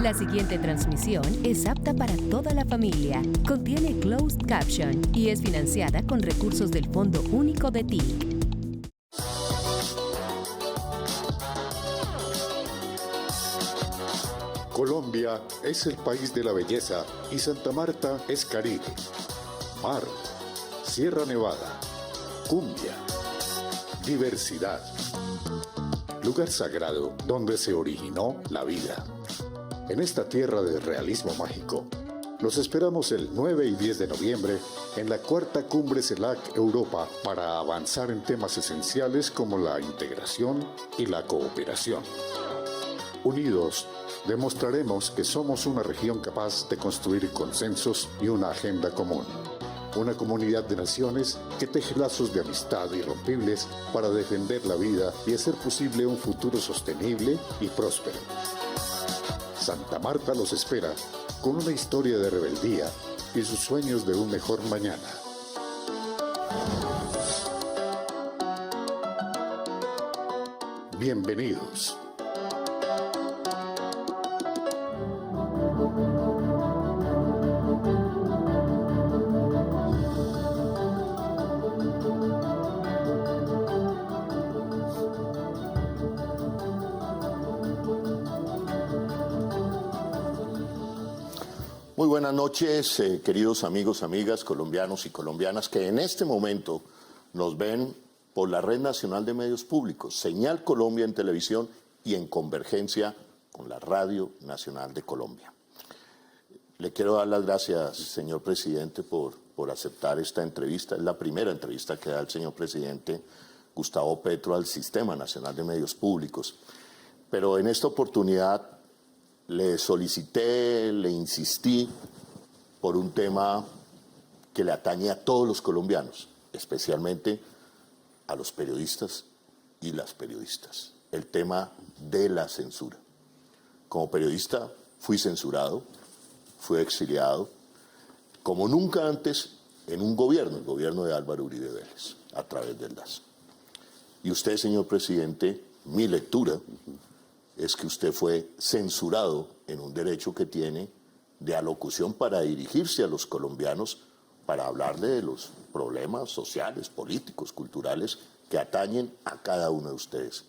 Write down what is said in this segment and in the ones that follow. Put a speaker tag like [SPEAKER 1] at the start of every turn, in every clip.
[SPEAKER 1] La siguiente transmisión es apta para toda la familia. Contiene closed caption y es financiada con recursos del Fondo Único de TIC.
[SPEAKER 2] Colombia es el país de la belleza y Santa Marta es Caribe, mar, Sierra Nevada, cumbia, diversidad, lugar sagrado donde se originó la vida. En esta tierra de realismo mágico, los esperamos el 9 y 10 de noviembre en la cuarta cumbre CELAC Europa para avanzar en temas esenciales como la integración y la cooperación. Unidos, demostraremos que somos una región capaz de construir consensos y una agenda común. Una comunidad de naciones que teje lazos de amistad irrompibles para defender la vida y hacer posible un futuro sostenible y próspero. Santa Marta los espera con una historia de rebeldía y sus sueños de un mejor mañana. Bienvenidos.
[SPEAKER 3] Muy buenas noches, queridos amigos, amigas, colombianos y colombianas que en este momento nos ven por la Red Nacional de Medios Públicos, Señal Colombia en televisión y en convergencia con la Radio Nacional de Colombia. Le quiero dar las gracias, señor presidente, por aceptar esta entrevista. Es la primera entrevista que da el señor presidente Gustavo Petro al Sistema Nacional de Medios Públicos. Pero en esta oportunidad le solicité, le insistí por un tema que le atañe a todos los colombianos, especialmente a los periodistas y las periodistas, el tema de la censura. Como periodista fui censurado, fui exiliado, como nunca antes en un gobierno, el gobierno de Álvaro Uribe Vélez, a través del LAS. Y usted, señor presidente, mi lectura es que usted fue censurado en un derecho que tiene de alocución para dirigirse a los colombianos, para hablarle de los problemas sociales, políticos, culturales que atañen a cada uno de ustedes.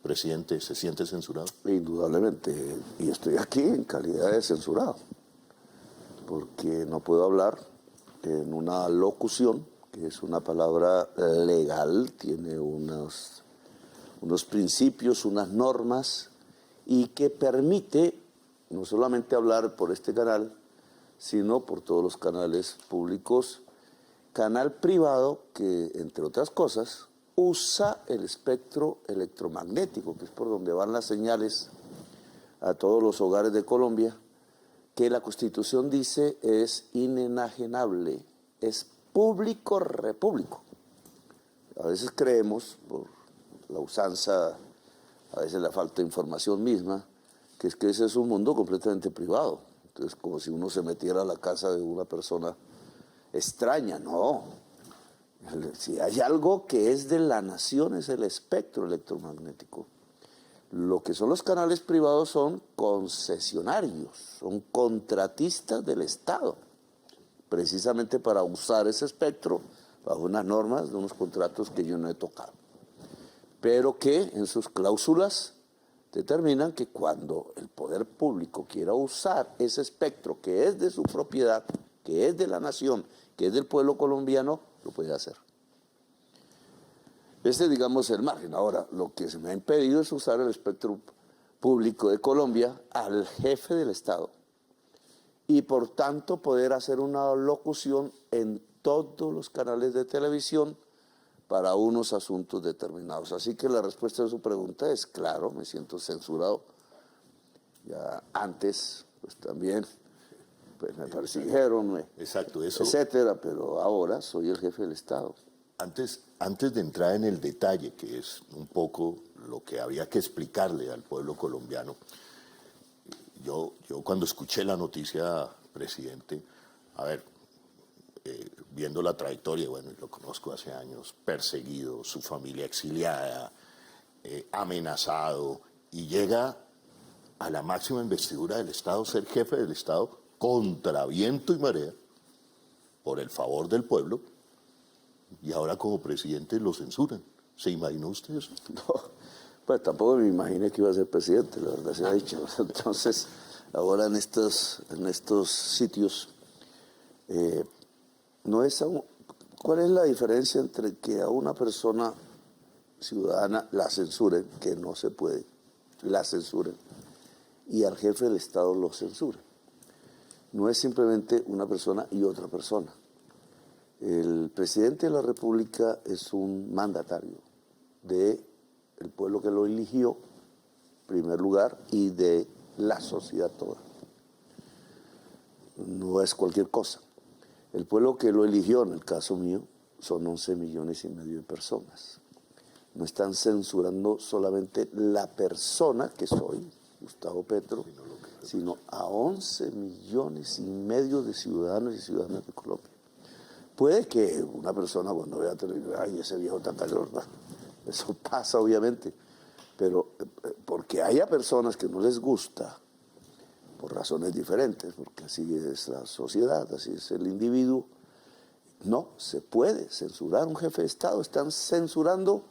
[SPEAKER 3] Presidente, ¿se siente censurado?
[SPEAKER 4] Indudablemente, y estoy aquí en calidad de censurado, porque no puedo hablar en una locución, que es una palabra legal, tiene unos principios, unas normas, y que permite no solamente hablar por este canal, sino por todos los canales públicos, canal privado que, entre otras cosas, usa el espectro electromagnético, que es por donde van las señales a todos los hogares de Colombia, que la Constitución dice es inenajenable, es público repúblico. A veces creemos, por la usanza, a veces la falta de información misma, que ese es un mundo completamente privado. Entonces, como si uno se metiera a la casa de una persona extraña. No. Si hay algo que es de la nación, es el espectro electromagnético. Lo que son los canales privados son concesionarios, son contratistas del Estado, precisamente para usar ese espectro bajo unas normas de unos contratos que yo no he tocado, pero que en sus cláusulas determinan que cuando el poder público quiera usar ese espectro que es de su propiedad, que es de la nación, que es del pueblo colombiano, lo puede hacer. Digamos, el margen. Ahora, lo que se me ha impedido es usar el espectro público de Colombia al jefe del Estado y, por tanto, poder hacer una locución en todos los canales de televisión para unos asuntos determinados. Así que la respuesta a su pregunta es claro, me siento censurado. Ya antes, pues también, pues me persiguieron,
[SPEAKER 3] exacto, eso,
[SPEAKER 4] etcétera, pero ahora soy el jefe del Estado.
[SPEAKER 3] Antes de entrar en el detalle, que es un poco lo que había que explicarle al pueblo colombiano, yo cuando escuché la noticia, presidente, viendo la trayectoria, bueno, lo conozco hace años, perseguido, su familia exiliada, amenazado, y llega a la máxima investidura del Estado, ser jefe del Estado, contra viento y marea, por el favor del pueblo, y ahora como presidente lo censuran. ¿Se imaginó usted eso?
[SPEAKER 4] No, pues tampoco me imaginé que iba a ser presidente, la verdad se ha dicho. Entonces, ahora en estos sitios, no es ¿cuál es la diferencia entre que a una persona ciudadana la censuren, que no se puede, la censuren, y al jefe del Estado lo censuren? No es simplemente una persona y otra persona. El presidente de la República es un mandatario del pueblo que lo eligió, en primer lugar, y de la sociedad toda. No es cualquier cosa. El pueblo que lo eligió, en el caso mío, son 11,5 millones de personas. No están censurando solamente la persona que soy, Gustavo Petro, sino a 11,5 millones de ciudadanos y ciudadanas de Colombia. Puede que una persona cuando vea televisión, ay, ese viejo tan calor, eso pasa obviamente, pero porque haya personas que no les gusta, por razones diferentes, porque así es la sociedad, así es el individuo, no se puede censurar a un jefe de Estado. Están censurando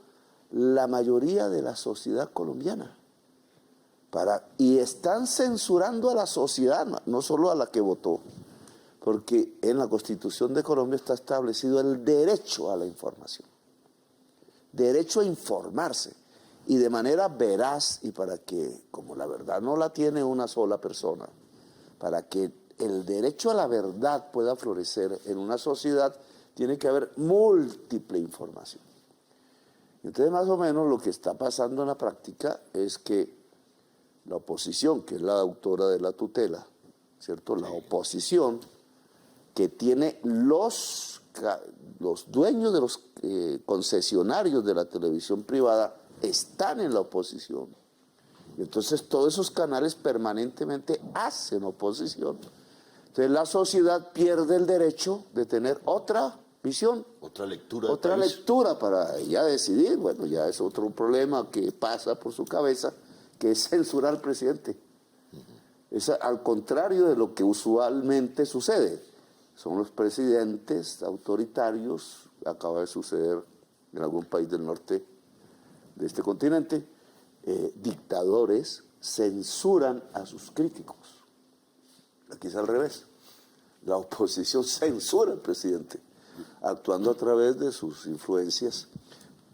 [SPEAKER 4] la mayoría de la sociedad colombiana. Y están censurando a la sociedad, no solo a la que votó, porque en la Constitución de Colombia está establecido el derecho a la información, derecho a informarse, y de manera veraz, y para que, como la verdad no la tiene una sola persona, para que el derecho a la verdad pueda florecer en una sociedad, tiene que haber múltiple información. Entonces, más o menos lo que está pasando en la práctica es que la oposición, que es la autora de la tutela, ¿cierto? La oposición, que tiene los dueños de los concesionarios de la televisión privada, están en la oposición. Y entonces todos esos canales permanentemente hacen oposición. Entonces la sociedad pierde el derecho de tener otra visión.
[SPEAKER 3] Otra lectura.
[SPEAKER 4] Otra lectura para ella decidir. Bueno, ya es otro problema que pasa por su cabeza, que es censurar al presidente. Es al contrario de lo que usualmente sucede. Son los presidentes autoritarios, acaba de suceder en algún país del norte de este continente, dictadores censuran a sus críticos. Aquí es al revés. La oposición censura al presidente, actuando a través de sus influencias,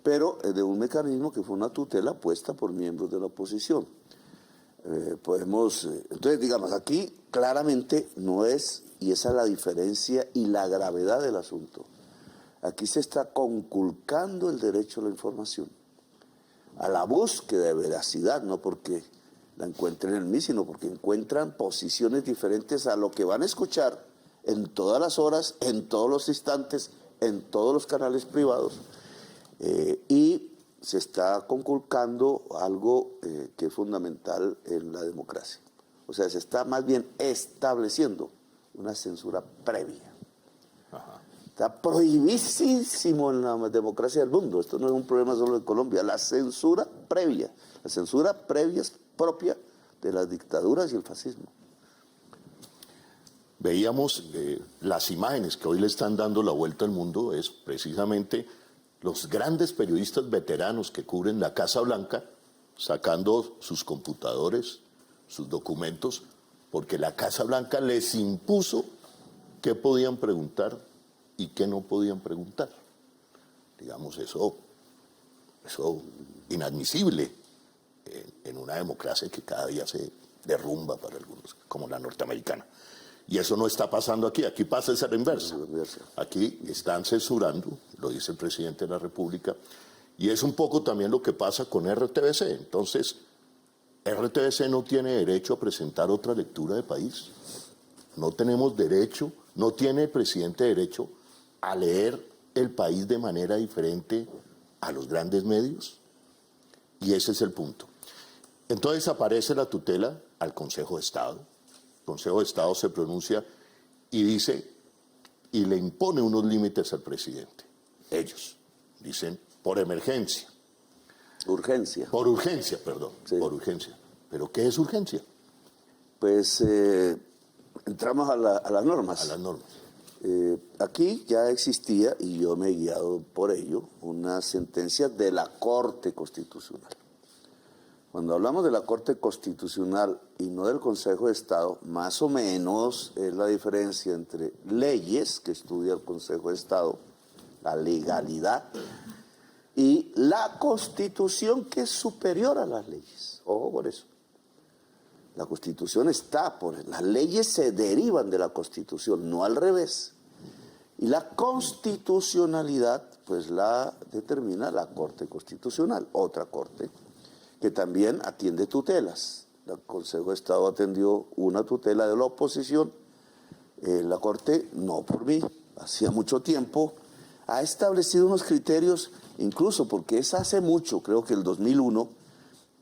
[SPEAKER 4] pero de un mecanismo que fue una tutela puesta por miembros de la oposición. Entonces, digamos, aquí claramente no es, y esa es la diferencia y la gravedad del asunto. Aquí se está conculcando el derecho a la información, a la búsqueda de veracidad, no porque la encuentren en mí, sino porque encuentran posiciones diferentes a lo que van a escuchar en todas las horas, en todos los instantes, en todos los canales privados. Y se está conculcando algo que es fundamental en la democracia. O sea, se está más bien estableciendo una censura previa. Ajá. Está prohibidísimo en la democracia del mundo. Esto no es un problema solo de Colombia. La censura previa. La censura previa es propia de las dictaduras y el fascismo.
[SPEAKER 3] Veíamos las imágenes que hoy le están dando la vuelta al mundo, es precisamente los grandes periodistas veteranos que cubren la Casa Blanca sacando sus computadores, sus documentos, porque la Casa Blanca les impuso qué podían preguntar y qué no podían preguntar. Digamos, eso inadmisible en una democracia que cada día se derrumba para algunos, como la norteamericana. Y eso no está pasando aquí. Aquí pasa esa inversa. Aquí están censurando, lo dice el presidente de la República, y es un poco también lo que pasa con RTBC. Entonces, RTBC no tiene derecho a presentar otra lectura de país. No tenemos derecho, no tiene el presidente derecho a leer el país de manera diferente a los grandes medios. Y ese es el punto. Entonces aparece la tutela al Consejo de Estado. El Consejo de Estado se pronuncia y dice, y le impone unos límites al presidente. Ellos dicen, por emergencia.
[SPEAKER 4] Urgencia.
[SPEAKER 3] Por urgencia, perdón, sí. Por urgencia. ¿Pero qué es urgencia?
[SPEAKER 4] Pues entramos a las normas.
[SPEAKER 3] A las normas.
[SPEAKER 4] Aquí ya existía, y yo me he guiado por ello, una sentencia de la Corte Constitucional. Cuando hablamos de la Corte Constitucional y no del Consejo de Estado, más o menos es la diferencia entre leyes, que estudia el Consejo de Estado, la legalidad, y la Constitución, que es superior a las leyes. Ojo por eso. La Constitución está las leyes se derivan de la Constitución, no al revés. Y la constitucionalidad, pues la determina la Corte Constitucional, otra corte, que también atiende tutelas. El Consejo de Estado atendió una tutela de la oposición. La Corte, no por mí, hacía mucho tiempo, ha establecido unos criterios, incluso porque es hace mucho, creo que el 2001,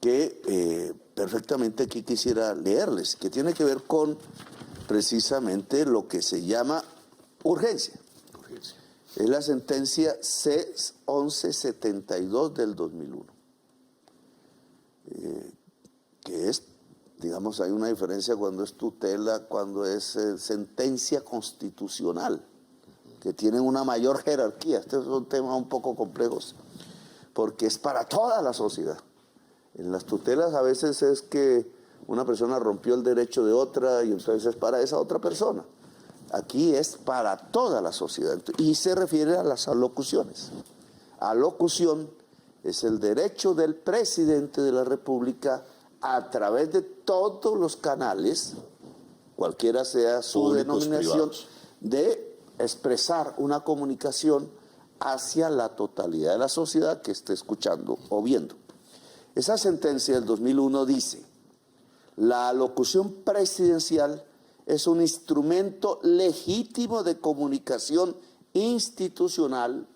[SPEAKER 4] que perfectamente aquí quisiera leerles, que tiene que ver con precisamente lo que se llama urgencia. Es la sentencia C-1172 del 2001, que es, digamos, hay una diferencia cuando es tutela, cuando es sentencia constitucional, que tienen una mayor jerarquía. Este es un tema un poco complejo, porque es para toda la sociedad. En las tutelas a veces es que una persona rompió el derecho de otra y entonces es para esa otra persona. Aquí es para toda la sociedad y se refiere a las alocuciones. Alocución es el derecho del presidente de la República a través de todos los canales, cualquiera sea su
[SPEAKER 3] Públicos,
[SPEAKER 4] denominación,
[SPEAKER 3] privados,
[SPEAKER 4] de expresar una comunicación hacia la totalidad de la sociedad que esté escuchando o viendo. Esa sentencia del 2001 dice: la alocución presidencial es un instrumento legítimo de comunicación institucional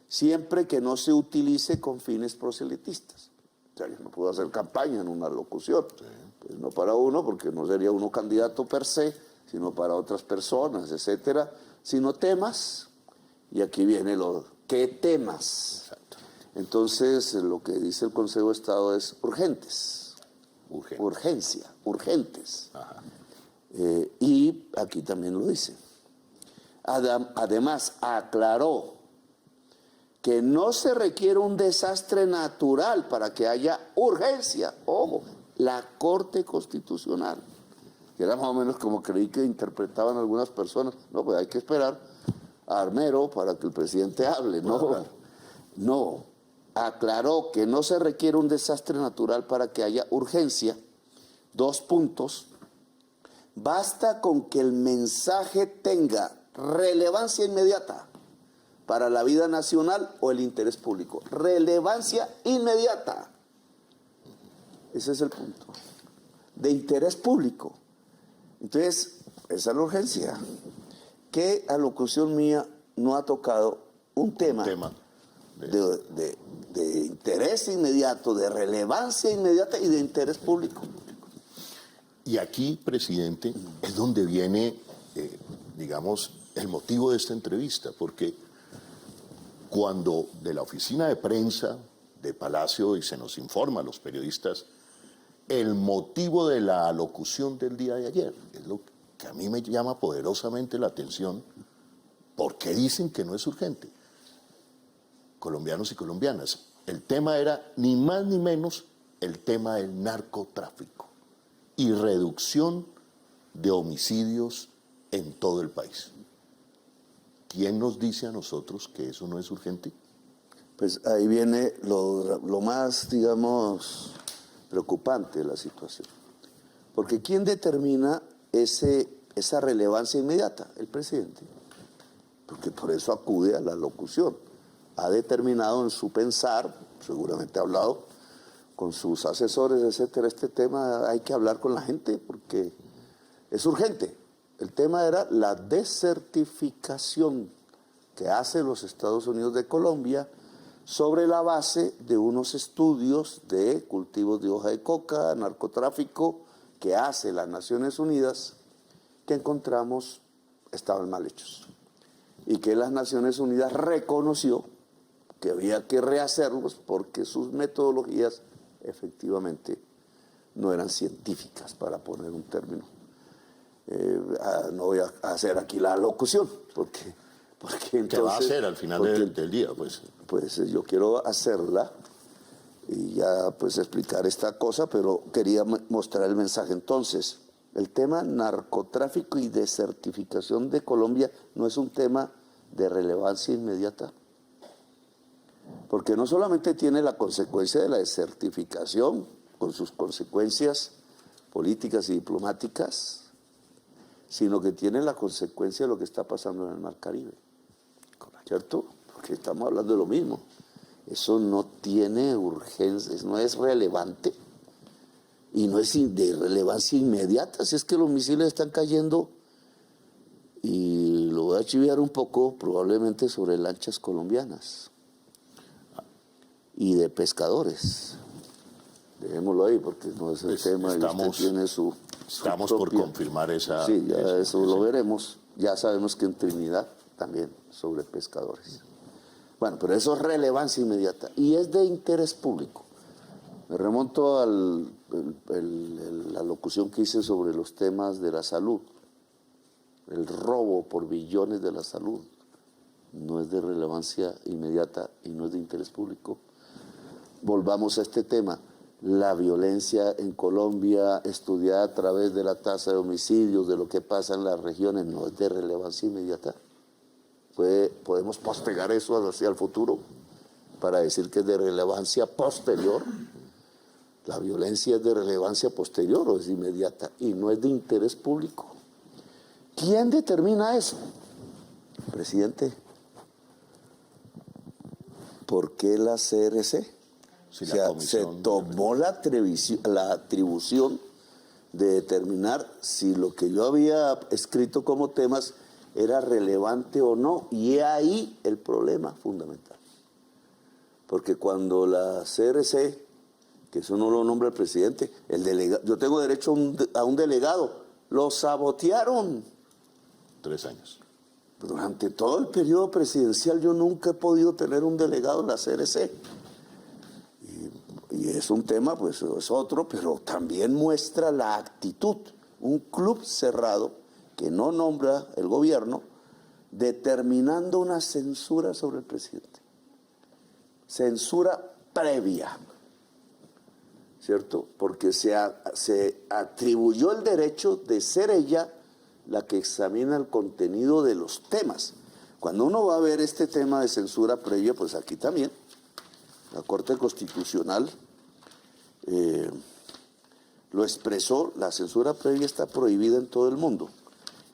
[SPEAKER 4] siempre que no se utilice con fines proselitistas. O sea, yo no puedo hacer campaña en una locución, pues no para uno, porque no sería uno candidato per se, sino para otras personas, etcétera, sino temas, y aquí viene ¿qué temas? Exacto. Entonces, lo que dice el Consejo de Estado es urgentes. Urgentes.
[SPEAKER 3] Ajá.
[SPEAKER 4] Y aquí también lo dice. Además, aclaró que no se requiere un desastre natural para que haya urgencia. Ojo, la Corte Constitucional, que era más o menos como creí que interpretaban algunas personas. No, pues hay que esperar a Armero para que el presidente hable. No. Aclaró que no se requiere un desastre natural para que haya urgencia. 2 puntos. Basta con que el mensaje tenga relevancia inmediata para la vida nacional o el interés público. Relevancia inmediata. Ese es el punto. De interés público. Entonces, esa es la urgencia. ¿Qué alocución mía no ha tocado un tema de interés inmediato, de relevancia inmediata y de interés público?
[SPEAKER 3] Y aquí, presidente, es donde viene, digamos, el motivo de esta entrevista, porque cuando de la oficina de prensa de Palacio, y se nos informa a los periodistas, el motivo de la alocución del día de ayer, es lo que a mí me llama poderosamente la atención, ¿por qué dicen que no es urgente? Colombianos y colombianas, el tema era ni más ni menos el tema del narcotráfico y reducción de homicidios en todo el país. ¿Quién nos dice a nosotros que eso no es urgente?
[SPEAKER 4] Pues ahí viene lo más, digamos, preocupante de la situación. Porque ¿quién determina esa relevancia inmediata? El presidente. Porque por eso acude a la locución. Ha determinado en su pensar, seguramente ha hablado con sus asesores, etcétera, este tema hay que hablar con la gente porque es urgente. El tema era la desertificación que hace los Estados Unidos de Colombia sobre la base de unos estudios de cultivos de hoja de coca, narcotráfico, que hace las Naciones Unidas, que encontramos estaban mal hechos. Y que las Naciones Unidas reconoció que había que rehacerlos porque sus metodologías efectivamente no eran científicas, para poner un término. No voy a hacer aquí la locución, porque entonces...
[SPEAKER 3] ¿Qué va a hacer al final del día?
[SPEAKER 4] Pues yo quiero hacerla y ya pues explicar esta cosa, pero quería mostrar el mensaje. Entonces, el tema narcotráfico y desertificación de Colombia no es un tema de relevancia inmediata, porque no solamente tiene la consecuencia de la desertificación, con sus consecuencias políticas y diplomáticas, sino que tiene la consecuencia de lo que está pasando en el Mar Caribe, ¿cierto? Porque estamos hablando de lo mismo. Eso no tiene urgencia, no es relevante y no es de relevancia inmediata. Si es que los misiles están cayendo, y lo voy a chiviar un poco, probablemente sobre lanchas colombianas y de pescadores. Dejémoslo ahí porque no es el tema.
[SPEAKER 3] Estamos por confirmar esa...
[SPEAKER 4] Sí, ya eso lo veremos. Ya sabemos que en Trinidad también sobre pescadores. Bueno, pero eso es relevancia inmediata y es de interés público. Me remonto a la locución que hice sobre los temas de la salud. El robo por billones de la salud no es de relevancia inmediata y no es de interés público. Volvamos a este tema. La violencia en Colombia, estudiada a través de la tasa de homicidios, de lo que pasa en las regiones, no es de relevancia inmediata. Podemos postergar eso hacia el futuro para decir que es de relevancia posterior. La violencia es de relevancia posterior o es inmediata y no es de interés público. ¿Quién determina eso? Presidente. ¿Por qué la CRC?
[SPEAKER 3] Sí,
[SPEAKER 4] o sea, se tomó la atribución de determinar si lo que yo había escrito como temas era relevante o no, y ahí el problema fundamental. Porque cuando la CRC, que eso no lo nombra el presidente, el delegado, yo tengo derecho a un delegado, lo sabotearon.
[SPEAKER 3] 3 años.
[SPEAKER 4] Durante todo el periodo presidencial yo nunca he podido tener un delegado en la CRC. Y es un tema, pues es otro, pero también muestra la actitud. Un club cerrado que no nombra el gobierno, determinando una censura sobre el presidente. Censura previa, ¿cierto? Porque se atribuyó el derecho de ser ella la que examina el contenido de los temas. Cuando uno va a ver este tema de censura previa, pues aquí también, la Corte Constitucional lo expresó. La censura previa está prohibida en todo el mundo.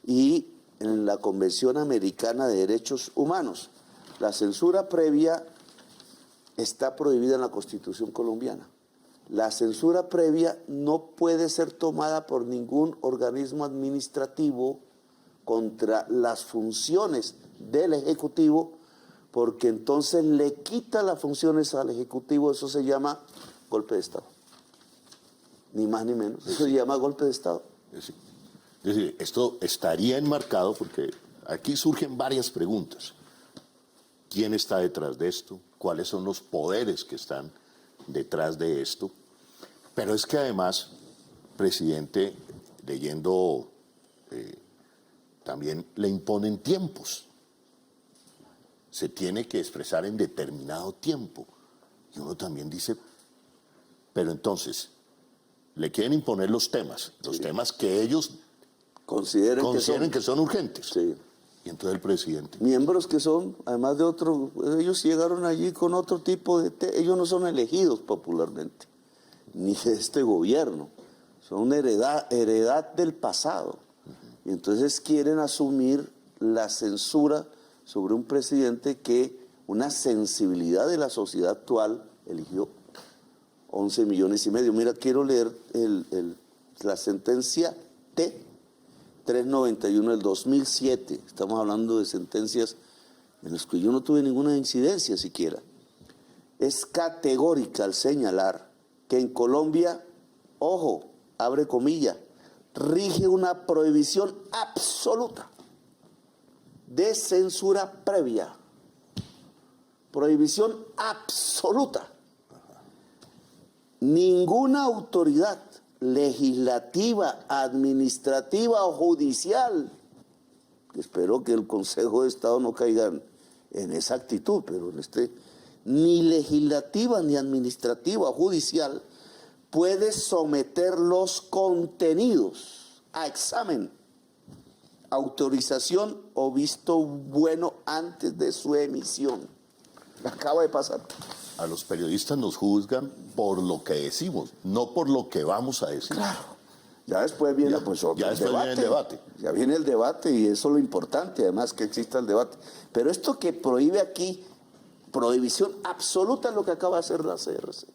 [SPEAKER 4] Y en la Convención Americana de Derechos Humanos, la censura previa está prohibida en la Constitución colombiana. La censura previa no puede ser tomada por ningún organismo administrativo contra las funciones del Ejecutivo, porque entonces le quita las funciones al Ejecutivo. Eso se llama golpe de Estado. Ni más ni menos. Eso se llama golpe de Estado.
[SPEAKER 3] Es decir, esto estaría enmarcado porque aquí surgen varias preguntas. ¿Quién está detrás de esto? ¿Cuáles son los poderes que están detrás de esto? Pero es que además, presidente, leyendo, también le imponen tiempos. Se tiene que expresar en determinado tiempo. Y uno también dice, pero entonces, le quieren imponer los temas que ellos consideren que son urgentes.
[SPEAKER 4] Sí.
[SPEAKER 3] Y entonces el presidente.
[SPEAKER 4] Miembros que son, además de otros, ellos llegaron allí con otro tipo de... ellos no son elegidos popularmente, ni de este gobierno. Son heredad del pasado. Y entonces quieren asumir la censura sobre un presidente que una sensibilidad de la sociedad actual eligió 11,5 millones. Mira, quiero leer la sentencia T-391 del 2007. Estamos hablando de sentencias en las que yo no tuve ninguna incidencia siquiera. Es categórica al señalar que en Colombia, ojo, abre comillas, rige una prohibición absoluta de censura previa. Prohibición absoluta. Ninguna autoridad legislativa, administrativa o judicial. Espero que el Consejo de Estado no caiga en esa actitud, pero ni legislativa, ni administrativa o judicial puede someter los contenidos a examen, autorización o visto bueno antes de su emisión. Acaba de pasar.
[SPEAKER 3] A los periodistas nos juzgan por lo que decimos, no por lo que vamos a decir.
[SPEAKER 4] Claro. Ya después viene
[SPEAKER 3] viene el debate.
[SPEAKER 4] Ya viene el debate y eso es lo importante, además que exista el debate. Pero esto que prohíbe aquí, prohibición absoluta es lo que acaba de hacer la CRC.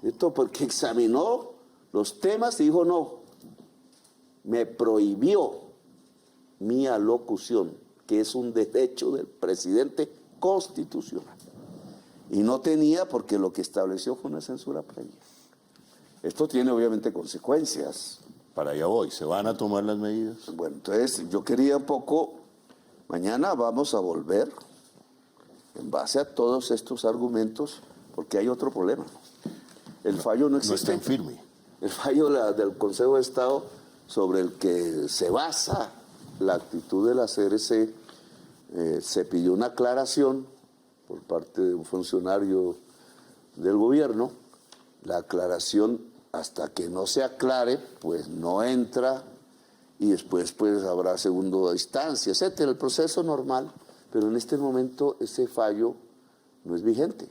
[SPEAKER 4] Esto porque examinó los temas y dijo no, me prohibió mi alocución, que es un derecho del presidente constitucional. Y no tenía porque lo que estableció fue una censura previa. Esto tiene obviamente consecuencias.
[SPEAKER 3] Para allá voy, ¿se van a tomar las medidas?
[SPEAKER 4] Bueno, entonces yo quería un poco, mañana vamos a volver en base a todos estos argumentos, porque hay otro problema. El fallo no existe.
[SPEAKER 3] No está en firme.
[SPEAKER 4] El fallo del Consejo de Estado sobre el que se basa la actitud de la CRC, se pidió una aclaración por parte de un funcionario del gobierno. La aclaración, hasta que no se aclare, pues no entra, y después pues habrá segunda instancia, etcétera, el proceso normal, pero en este momento ese fallo no es vigente.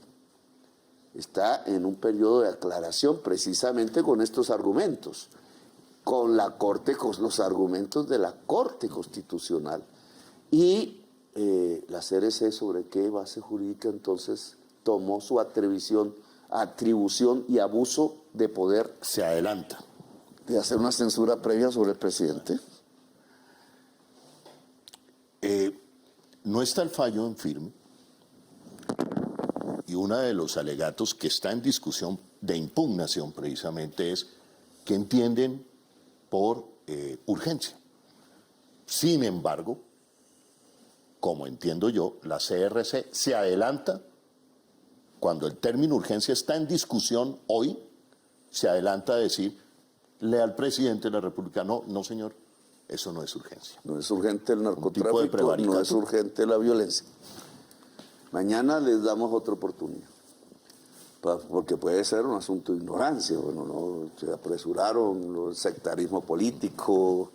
[SPEAKER 4] Está en un periodo de aclaración precisamente con estos argumentos, con la Corte, con los argumentos de la Corte Constitucional. Y la CRC, ¿sobre qué base jurídica entonces tomó su atribución y abuso de poder?
[SPEAKER 3] Se adelanta.
[SPEAKER 4] ¿De hacer una censura previa sobre el presidente?
[SPEAKER 3] No está el fallo en firme, y uno de los alegatos que está en discusión de impugnación precisamente es que entienden por urgencia. Sin embargo, como entiendo yo, la CRC se adelanta cuando el término urgencia está en discusión hoy, se adelanta a decirle al presidente de la República, no señor, eso no es urgencia.
[SPEAKER 4] No es urgente el narcotráfico, no es urgente la violencia. Mañana les damos otra oportunidad, porque puede ser un asunto de ignorancia. Bueno, no se apresuraron, el sectarismo político,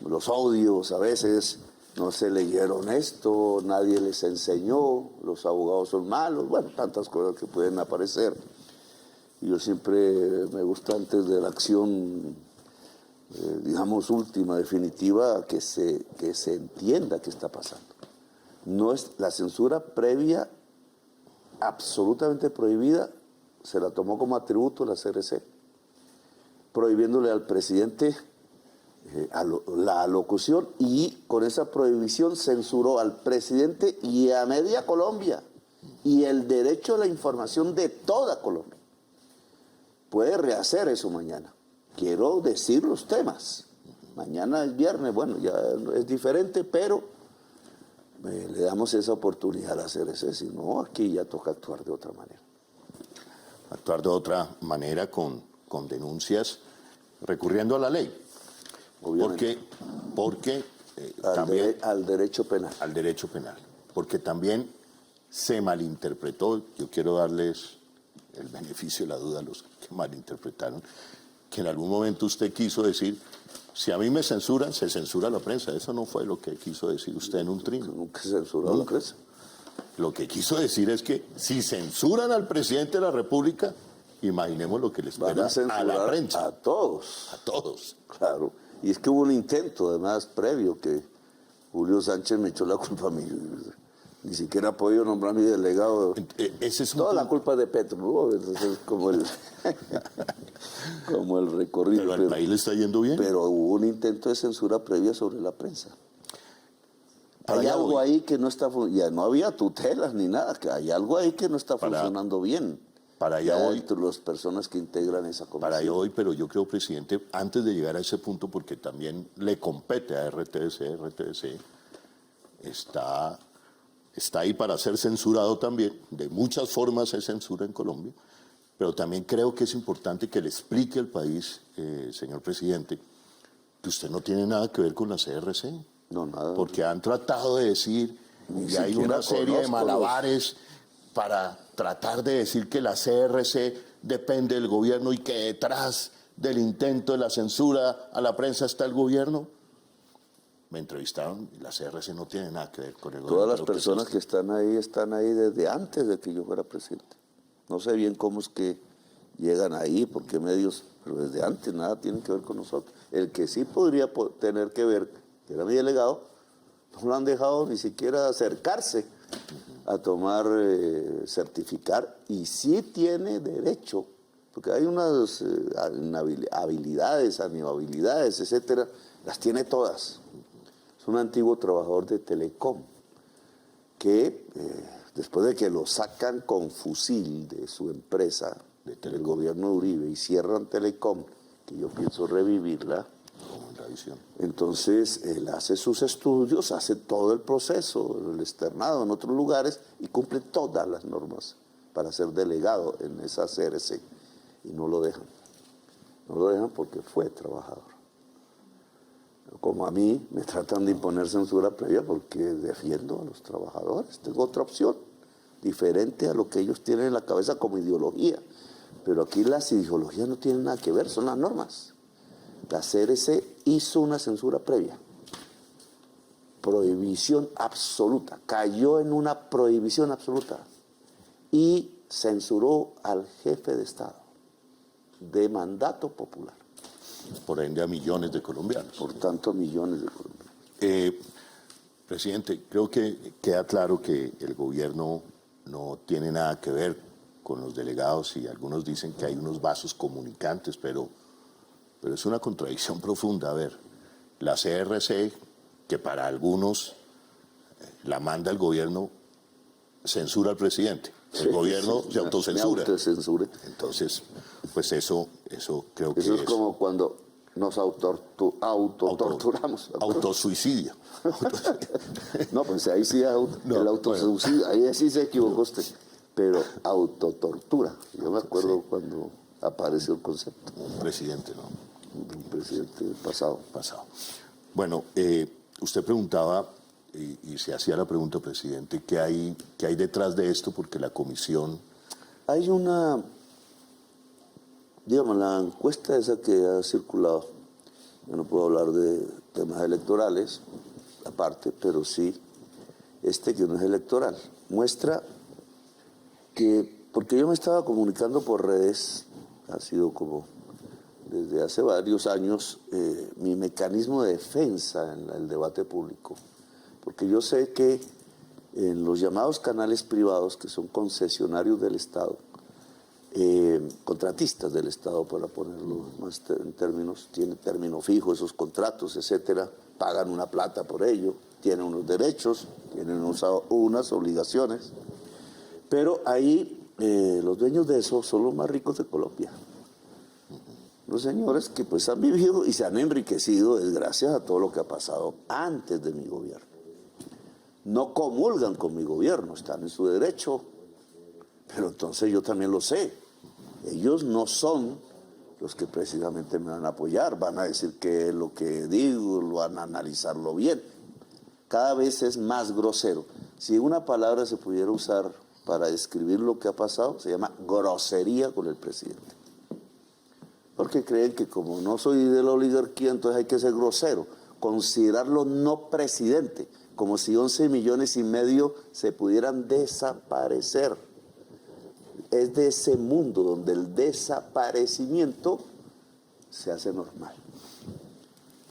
[SPEAKER 4] los odios a veces, no se leyeron esto, nadie les enseñó, los abogados son malos, bueno, tantas cosas que pueden aparecer. Y yo siempre me gusta, antes de la acción, digamos, última, definitiva, que se entienda qué está pasando. No es la censura previa, absolutamente prohibida, se la tomó como atributo la CRC, prohibiéndole al presidente la alocución, y con esa prohibición censuró al presidente y a media Colombia y el derecho a la información de toda Colombia. Puede rehacer eso mañana. Quiero decir los temas. Mañana es viernes, bueno, ya es diferente, pero le damos esa oportunidad a la CRC. Si no, aquí ya toca actuar de otra manera.
[SPEAKER 3] Actuar de otra manera con denuncias recurriendo a la ley.
[SPEAKER 4] Obviamente.
[SPEAKER 3] Porque
[SPEAKER 4] también al derecho penal.
[SPEAKER 3] Al derecho penal. Porque también se malinterpretó, yo quiero darles el beneficio de la duda a los que malinterpretaron, que en algún momento usted quiso decir, si a mí me censuran, se censura la prensa. Eso no fue lo que quiso decir usted en un trino.
[SPEAKER 4] Nunca censuró la prensa.
[SPEAKER 3] Lo que quiso decir es que si censuran al presidente de la República, imaginemos lo que les espera a la prensa.
[SPEAKER 4] A todos.
[SPEAKER 3] A todos.
[SPEAKER 4] Claro. Y es que hubo un intento, además, previo, que Julio Sánchez me echó la culpa a mí. Ni siquiera ha podido nombrar a mi delegado.
[SPEAKER 3] Ese es
[SPEAKER 4] toda la culpa de Petro, ¿no? Es como el recorrido.
[SPEAKER 3] Pero al país le está yendo bien.
[SPEAKER 4] Pero hubo un intento de censura previa sobre la prensa. Hay algo ahí que no está funcionando. Ya no había tutelas ni nada. Que hay algo ahí que no está funcionando bien.
[SPEAKER 3] Para allá voy.
[SPEAKER 4] Entre las personas que integran esa comisión.
[SPEAKER 3] Para allá voy, pero yo creo, presidente, antes de llegar a ese punto, porque también le compete a RTBC está ahí para ser censurado también. De muchas formas se censura en Colombia. Pero también creo que es importante que le explique al país, señor presidente, que usted no tiene nada que ver con la CRC.
[SPEAKER 4] No, nada.
[SPEAKER 3] Porque han tratado de decir, y hay una serie de malabares para tratar de decir que la CRC depende del gobierno y que detrás del intento de la censura a la prensa está el gobierno. Me entrevistaron y la CRC no tiene nada que ver con el gobierno.
[SPEAKER 4] Todas las personas que están ahí desde antes de que yo fuera presidente. No sé bien cómo es que llegan ahí, por qué medios, pero desde antes nada tiene que ver con nosotros. El que sí podría tener que ver, que era mi delegado, no lo han dejado ni siquiera acercarse a tomar, certificar, y sí tiene derecho, porque hay unas habilidades, inhabilidades, etcétera, las tiene todas. Es un antiguo trabajador de Telecom, que después de que lo sacan con fusil de su empresa, del gobierno de Uribe, y cierran Telecom, que yo pienso revivirla, entonces él hace sus estudios, hace todo el proceso, el externado en otros lugares, y cumple todas las normas para ser delegado en esa CRC, y no lo dejan. No lo dejan porque fue trabajador. Como a mí me tratan de imponer censura previa porque defiendo a los trabajadores. Tengo otra opción, diferente a lo que ellos tienen en la cabeza como ideología. Pero aquí las ideologías no tienen nada que ver, son las normas. La CRC hizo una censura previa. Prohibición absoluta. Cayó en una prohibición absoluta. Y censuró al jefe de Estado de mandato popular.
[SPEAKER 3] Por ende a millones de colombianos.
[SPEAKER 4] Por tanto, millones de colombianos.
[SPEAKER 3] Presidente, creo que queda claro que el gobierno no tiene nada que ver con los delegados, y algunos dicen que hay unos vasos comunicantes, pero es una contradicción profunda. A ver, la CRC, que para algunos la manda el gobierno, censura al presidente. El gobierno se autocensura. Entonces, pues eso creo que
[SPEAKER 4] eso es como cuando nos autotorturamos.
[SPEAKER 3] Autosuicidio.
[SPEAKER 4] No, pues ahí sí el autosuicidio, ahí sí se equivocó usted. Pero autotortura. Yo me acuerdo cuando apareció el concepto.
[SPEAKER 3] Un presidente, ¿no?
[SPEAKER 4] Un presidente pasado.
[SPEAKER 3] Bueno, usted preguntaba, y se hacía la pregunta, presidente, ¿qué hay detrás de esto? Porque la comisión...
[SPEAKER 4] Hay una, digamos, la encuesta esa que ha circulado, yo no puedo hablar de temas electorales, aparte, pero sí, que no es electoral, muestra que, porque yo me estaba comunicando por redes, ha sido como desde hace varios años, mi mecanismo de defensa en el debate público. Porque yo sé que en los llamados canales privados, que son concesionarios del Estado, contratistas del Estado, para ponerlo más en términos, tienen término fijo esos contratos, etcétera, pagan una plata por ello, tienen unos derechos, tienen unas obligaciones, pero ahí los dueños de eso son los más ricos de Colombia. Los señores que pues han vivido y se han enriquecido gracias a todo lo que ha pasado antes de mi gobierno. No comulgan con mi gobierno, están en su derecho, pero entonces yo también lo sé. Ellos no son los que precisamente me van a apoyar, van a decir que lo que digo, lo van a analizarlo bien. Cada vez es más grosero. Si una palabra se pudiera usar para describir lo que ha pasado, se llama grosería con el presidente. Porque creen que como no soy de la oligarquía, entonces hay que ser grosero, considerarlo no presidente, como si 11,5 millones se pudieran desaparecer. Es de ese mundo donde el desaparecimiento se hace normal,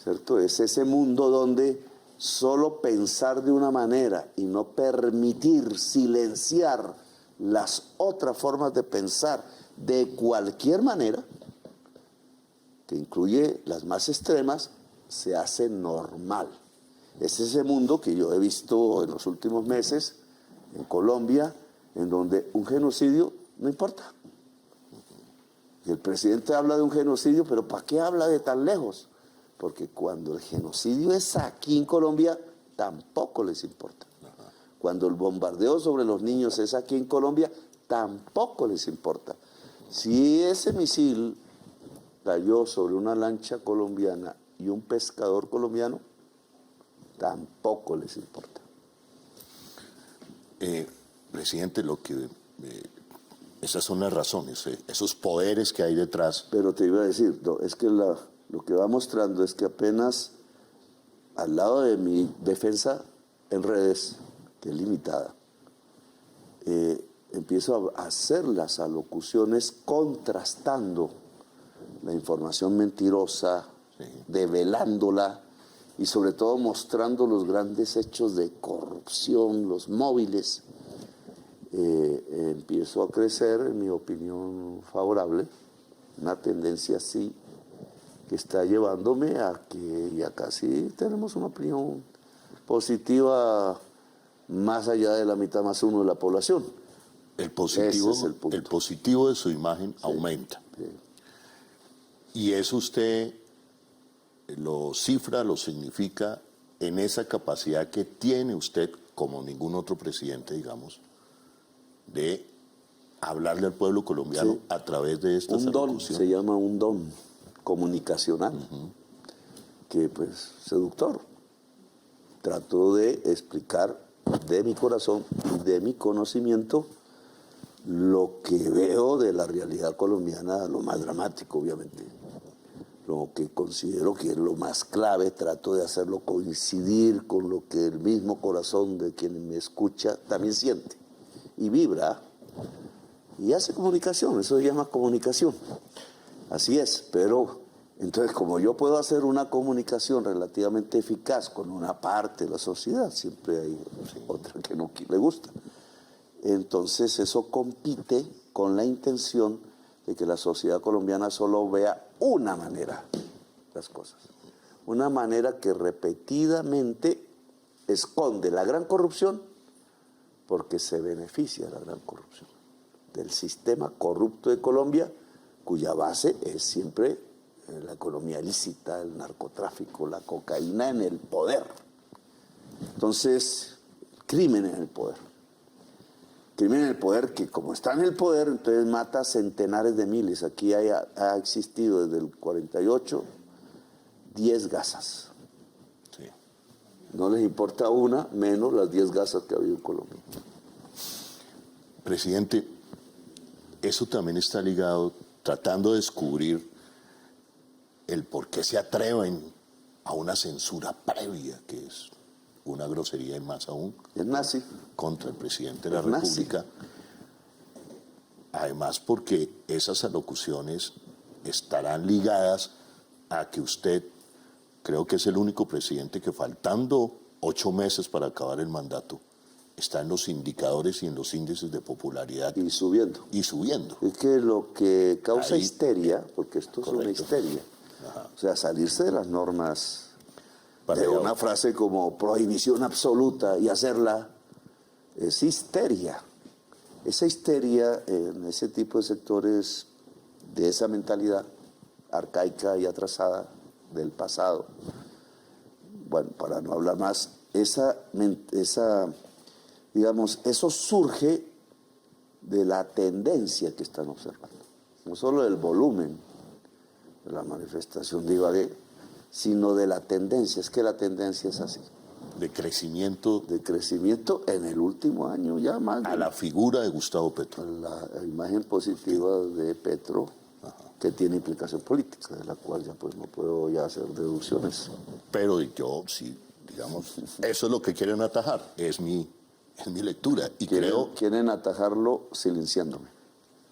[SPEAKER 4] ¿cierto? Es ese mundo donde solo pensar de una manera y no permitir silenciar las otras formas de pensar de cualquier manera, que incluye las más extremas, se hace normal. Es ese mundo que yo he visto en los últimos meses en Colombia, en donde un genocidio no importa. Y el presidente habla de un genocidio, pero ¿para qué habla de tan lejos? Porque cuando el genocidio es aquí en Colombia, tampoco les importa. Cuando el bombardeo sobre los niños es aquí en Colombia, tampoco les importa. Si ese misil cayó sobre una lancha colombiana y un pescador colombiano, tampoco les importa.
[SPEAKER 3] Presidente, esas son las razones, esos poderes que hay detrás.
[SPEAKER 4] Pero te iba a decir, no, es que lo que va mostrando es que apenas al lado de mi defensa en redes, que es limitada, empiezo a hacer las alocuciones contrastando la información mentirosa, sí, develándola y sobre todo mostrando los grandes hechos de corrupción, los móviles. Empiezo a crecer, en mi opinión favorable, una tendencia así que está llevándome a que ya casi tenemos una opinión positiva más allá de la mitad más uno de la población.
[SPEAKER 3] El positivo,
[SPEAKER 4] ese es el punto.
[SPEAKER 3] El positivo de su imagen, sí, aumenta. Sí. Y eso usted lo cifra, lo significa en esa capacidad que tiene usted, como ningún otro presidente, digamos, de hablarle al pueblo colombiano, sí, a través de estas
[SPEAKER 4] alocuciones. Se llama un don comunicacional, que pues seductor. Trato de explicar de mi corazón, de mi conocimiento, lo que veo de la realidad colombiana, lo más dramático, obviamente. Lo que considero que es lo más clave, trato de hacerlo coincidir con lo que el mismo corazón de quien me escucha también siente y vibra y hace comunicación, eso se llama comunicación. Así es, pero entonces como yo puedo hacer una comunicación relativamente eficaz con una parte de la sociedad, siempre hay otra que no le gusta. Entonces eso compite con la intención de que la sociedad colombiana solo vea una manera las cosas. Una manera que repetidamente esconde la gran corrupción porque se beneficia de la gran corrupción. Del sistema corrupto de Colombia, cuya base es siempre la economía ilícita, el narcotráfico, la cocaína en el poder. Entonces, crimen en el poder. Crimen en el poder que como está en el poder, entonces mata centenares de miles. Aquí ha existido desde el 48 10 gasas. Sí. No les importa una, menos las 10 gasas que ha habido en Colombia.
[SPEAKER 3] Presidente, eso también está ligado, tratando de descubrir el por qué se atreven a una censura previa, que es una grosería y más aún,
[SPEAKER 4] es nazi,
[SPEAKER 3] contra el presidente de la República.
[SPEAKER 4] Nazi.
[SPEAKER 3] Además, porque esas alocuciones estarán ligadas a que usted, creo que es el único presidente que faltando 8 meses para acabar el mandato, está en los indicadores y en los índices de popularidad.
[SPEAKER 4] Y subiendo.
[SPEAKER 3] Y subiendo.
[SPEAKER 4] Es que lo que causa
[SPEAKER 3] ahí,
[SPEAKER 4] histeria, porque esto es
[SPEAKER 3] correcto,
[SPEAKER 4] una histeria,
[SPEAKER 3] ajá,
[SPEAKER 4] o sea, salirse de las normas,
[SPEAKER 3] para
[SPEAKER 4] de una frase como prohibición absoluta y hacerla, es histeria. Esa histeria en ese tipo de sectores, de esa mentalidad arcaica y atrasada del pasado, bueno, para no hablar más, digamos, eso surge de la tendencia que están observando. No solo del volumen de la manifestación de Ibagué, sino de la tendencia. Es que la tendencia es así.
[SPEAKER 3] De crecimiento.
[SPEAKER 4] De crecimiento en el último año ya más.
[SPEAKER 3] A la figura de Gustavo Petro.
[SPEAKER 4] La imagen positiva de Petro, ajá, que tiene implicación política, de la cual ya pues no puedo ya hacer deducciones.
[SPEAKER 3] Pero yo sí, digamos, eso es lo que quieren atajar, es mi lectura. Y
[SPEAKER 4] quieren atajarlo silenciándome,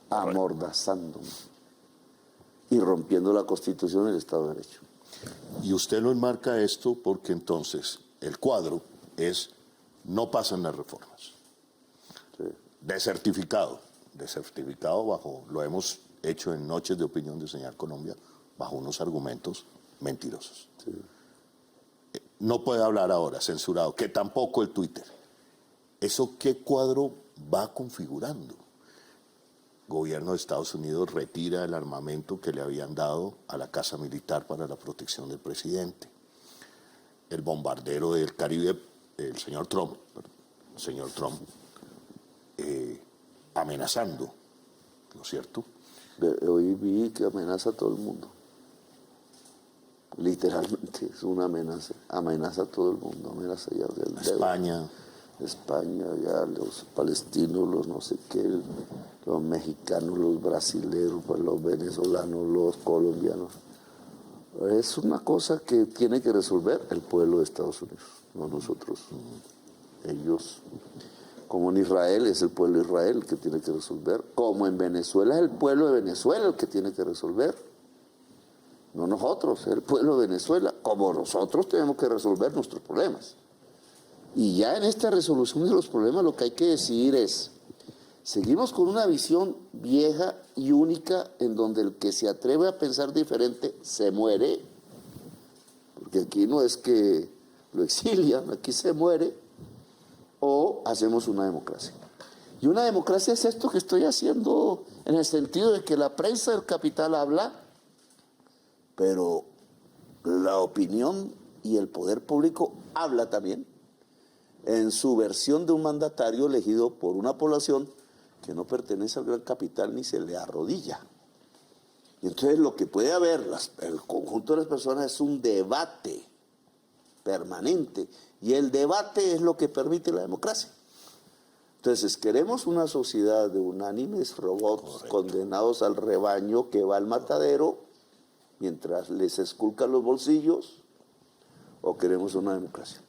[SPEAKER 4] amordazándome y rompiendo la Constitución y el Estado de Derecho.
[SPEAKER 3] Y usted lo enmarca esto porque entonces el cuadro es: no pasan las reformas. Sí. Desertificado bajo, lo hemos hecho en Noches de Opinión de Señal Colombia, bajo unos argumentos mentirosos. Sí. No puede hablar ahora, censurado, que tampoco el Twitter. ¿Eso qué cuadro va configurando? Gobierno de Estados Unidos retira el armamento que le habían dado a la Casa Militar para la protección del presidente. El bombardero del Caribe, el señor Trump, amenazando, ¿no es cierto?
[SPEAKER 4] Hoy vi que amenaza a todo el mundo. Literalmente es una amenaza. Amenaza a todo el mundo. Amenaza ya del
[SPEAKER 3] España.
[SPEAKER 4] España, ya los palestinos, los no sé qué, los mexicanos, los brasileños, pues los venezolanos, los colombianos. Es una cosa que tiene que resolver el pueblo de Estados Unidos, no nosotros. Ellos, como en Israel, es el pueblo de Israel el que tiene que resolver. Como en Venezuela, es el pueblo de Venezuela el que tiene que resolver. No nosotros, es el pueblo de Venezuela. Como nosotros tenemos que resolver nuestros problemas. Y ya en esta resolución de los problemas lo que hay que decidir es, seguimos con una visión vieja y única en donde el que se atreve a pensar diferente se muere, porque aquí no es que lo exilian, aquí se muere, o hacemos una democracia. Y una democracia es esto que estoy haciendo en el sentido de que la prensa del capital habla, pero la opinión y el poder público habla también, en su versión de un mandatario elegido por una población que no pertenece al gran capital ni se le arrodilla. Y entonces lo que puede haber, el conjunto de las personas es un debate permanente, y el debate es lo que permite la democracia. Entonces, queremos una sociedad de unánimes robots. Correcto. Condenados al rebaño que va al matadero mientras les esculcan los bolsillos, o queremos una democracia.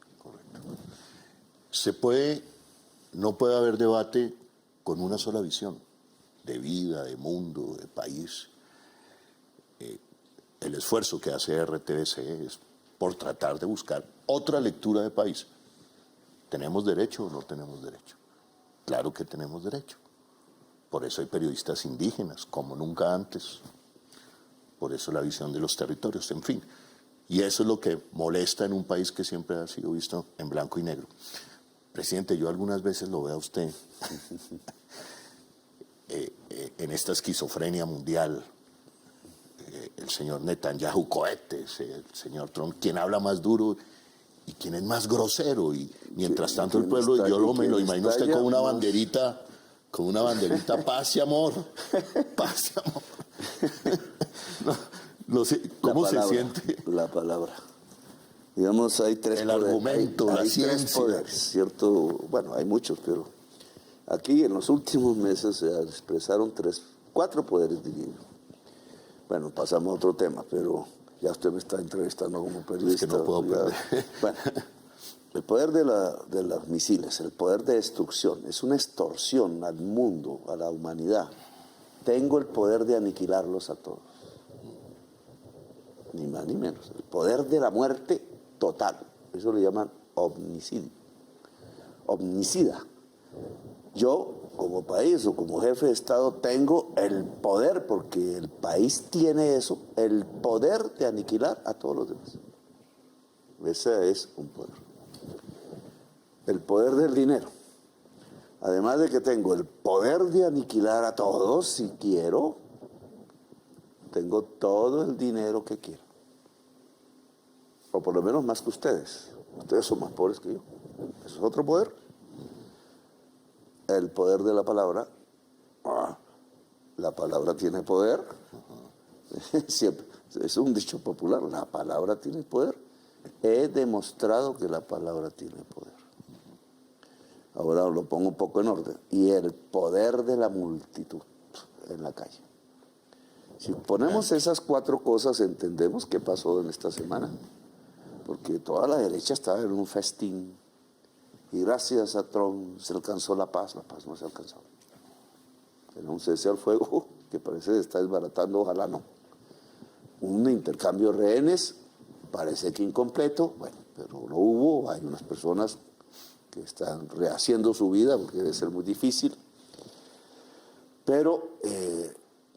[SPEAKER 3] No puede haber debate con una sola visión de vida, de mundo, de país. El esfuerzo que hace RTBC es por tratar de buscar otra lectura de país. ¿Tenemos derecho o no tenemos derecho? Claro que tenemos derecho. Por eso hay periodistas indígenas, como nunca antes. Por eso la visión de los territorios, en fin. Y eso es lo que molesta en un país que siempre ha sido visto en blanco y negro. Presidente, yo algunas veces lo veo a usted en esta esquizofrenia mundial. El señor Netanyahu cohetes, el señor Trump, quien habla más duro y quien es más grosero. Y mientras tanto el pueblo, yo me lo imagino usted con una banderita, paz y amor, paz y amor. No sé, ¿cómo se siente?
[SPEAKER 4] La palabra. Digamos, hay tres
[SPEAKER 3] el
[SPEAKER 4] poderes.
[SPEAKER 3] Argumento,
[SPEAKER 4] hay
[SPEAKER 3] la ciencia.
[SPEAKER 4] Tres poderes, ¿cierto? Bueno, hay muchos, pero aquí en los últimos meses se expresaron 4 poderes, diría yo. Bueno, pasamos a otro tema, pero ya usted me está entrevistando como periodista.
[SPEAKER 3] Es que no puedo perder.
[SPEAKER 4] Bueno, el poder de los misiles, el poder de destrucción, es una extorsión al mundo, a la humanidad. Tengo el poder de aniquilarlos a todos. Ni más ni menos. El poder de la muerte total. Eso le llaman omnicidio. Omnicida. Yo, como país o como jefe de Estado, tengo el poder, porque el país tiene eso, el poder de aniquilar a todos los demás. Ese es un poder. El poder del dinero. Además de que tengo el poder de aniquilar a todos, si quiero, tengo todo el dinero que quiero. O por lo menos más que ustedes. Ustedes son más pobres que yo. Eso es otro poder. El poder de la palabra. La palabra tiene poder. Siempre. Es un dicho popular. La palabra tiene poder. He demostrado que la palabra tiene poder. Ahora lo pongo un poco en orden. Y el poder de la multitud en la calle. Si ponemos esas 4 cosas, entendemos qué pasó en esta semana. Porque toda la derecha estaba en un festín. Y gracias a Trump se alcanzó la paz no se alcanzó. Era un cese al fuego que parece que está desbaratando, ojalá no. Un intercambio de rehenes, parece que incompleto, bueno, pero lo hubo. Hay unas personas que están rehaciendo su vida porque debe ser muy difícil. Pero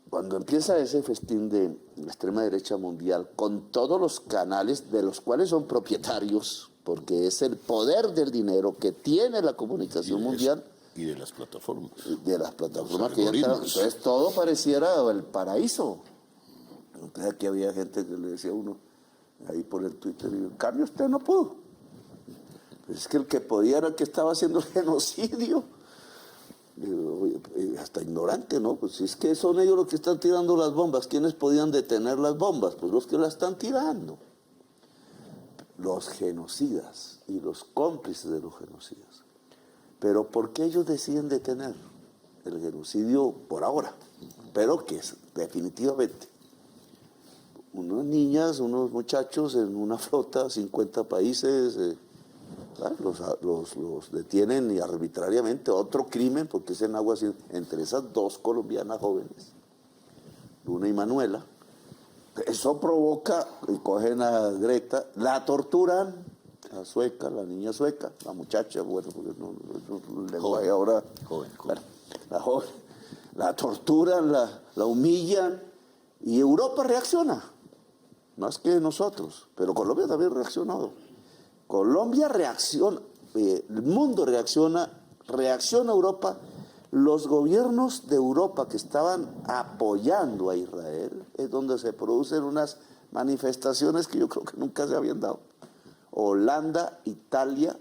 [SPEAKER 4] cuando empieza ese festín de la extrema derecha mundial, con todos los canales de los cuales son propietarios, porque es el poder del dinero que tiene la comunicación mundial.
[SPEAKER 3] Y de las plataformas.
[SPEAKER 4] De las plataformas que ya están. Entonces todo pareciera el paraíso. Entonces aquí había gente que le decía a uno, ahí por el Twitter, y en cambio usted no pudo. Es que el que podía era el que estaba haciendo el genocidio. hasta ignorante, ¿no? Pues si es que son ellos los que están tirando las bombas, ¿quiénes podían detener las bombas? Pues los que las están tirando. Los genocidas y los cómplices de los genocidas. Pero ¿por qué ellos deciden detener el genocidio por ahora? Pero que es definitivamente unas niñas, unos muchachos en una flota, 50 países, los detienen y arbitrariamente, otro crimen, porque es en aguas entre esas dos colombianas jóvenes, Luna y Manuela. Eso provoca, y cogen a Greta, la torturan, la sueca, la niña sueca, la muchacha, bueno, porque no el lenguaje ahora,
[SPEAKER 3] joven.
[SPEAKER 4] Bueno, la joven, la torturan, la humillan, y Europa reacciona, más que nosotros, pero Colombia también reaccionó. Colombia reacciona, el mundo reacciona Europa. Los gobiernos de Europa que estaban apoyando a Israel es donde se producen unas manifestaciones que yo creo que nunca se habían dado. Holanda, Italia,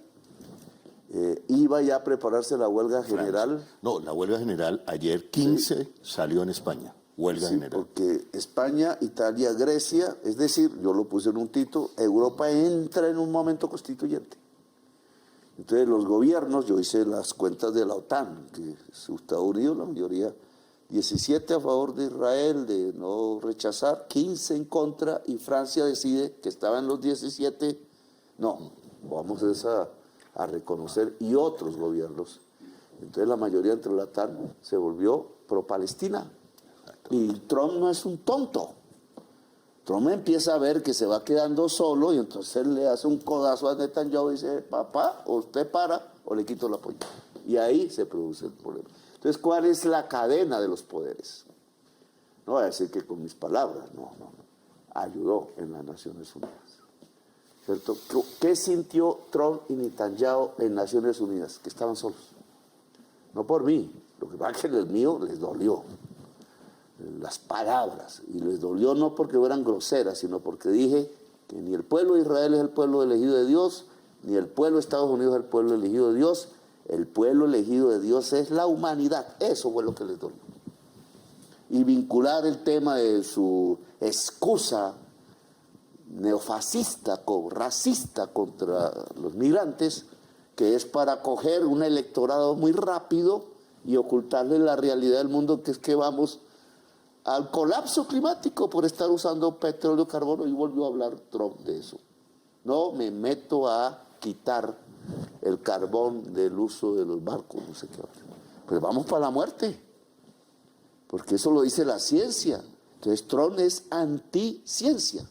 [SPEAKER 4] iba ya a prepararse la huelga general.
[SPEAKER 3] No, la huelga general ayer 15 salió en España. Huelga general.
[SPEAKER 4] Porque España, Italia, Grecia, es decir, yo lo puse en un título, Europa entra en un momento constituyente. Entonces los gobiernos, yo hice las cuentas de la OTAN, que es Estados Unidos, la mayoría, 17 a favor de Israel, de no rechazar, 15 en contra, y Francia decide que estaba en los 17, no, vamos a reconocer, y otros gobiernos. Entonces la mayoría entre la OTAN se volvió pro-Palestina. Y Trump no es un tonto. Trump empieza a ver que se va quedando solo y entonces él le hace un codazo a Netanyahu y dice, papá, o usted para o le quito el apoyo. Y ahí se produce el problema. Entonces, ¿cuál es la cadena de los poderes? No voy a decir que con mis palabras, no. Ayudó en las Naciones Unidas. ¿Cierto? ¿Qué sintió Trump y Netanyahu en Naciones Unidas? Que estaban solos. No por mí. Lo que pasa es que el mío les dolió. Las palabras, y les dolió no porque fueran groseras, sino porque dije que ni el pueblo de Israel es el pueblo elegido de Dios, ni el pueblo de Estados Unidos es el pueblo elegido de Dios, el pueblo elegido de Dios es la humanidad. Eso fue lo que les dolió. Y vincular el tema de su excusa neofascista, racista contra los migrantes, que es para coger un electorado muy rápido y ocultarle la realidad del mundo, que es que vamos al colapso climático por estar usando petróleo y carbono, y volvió a hablar Trump de eso. No me meto a quitar el carbón del uso de los barcos, no sé qué. Pues vamos para la muerte, porque eso lo dice la ciencia. Entonces Trump es anticiencia,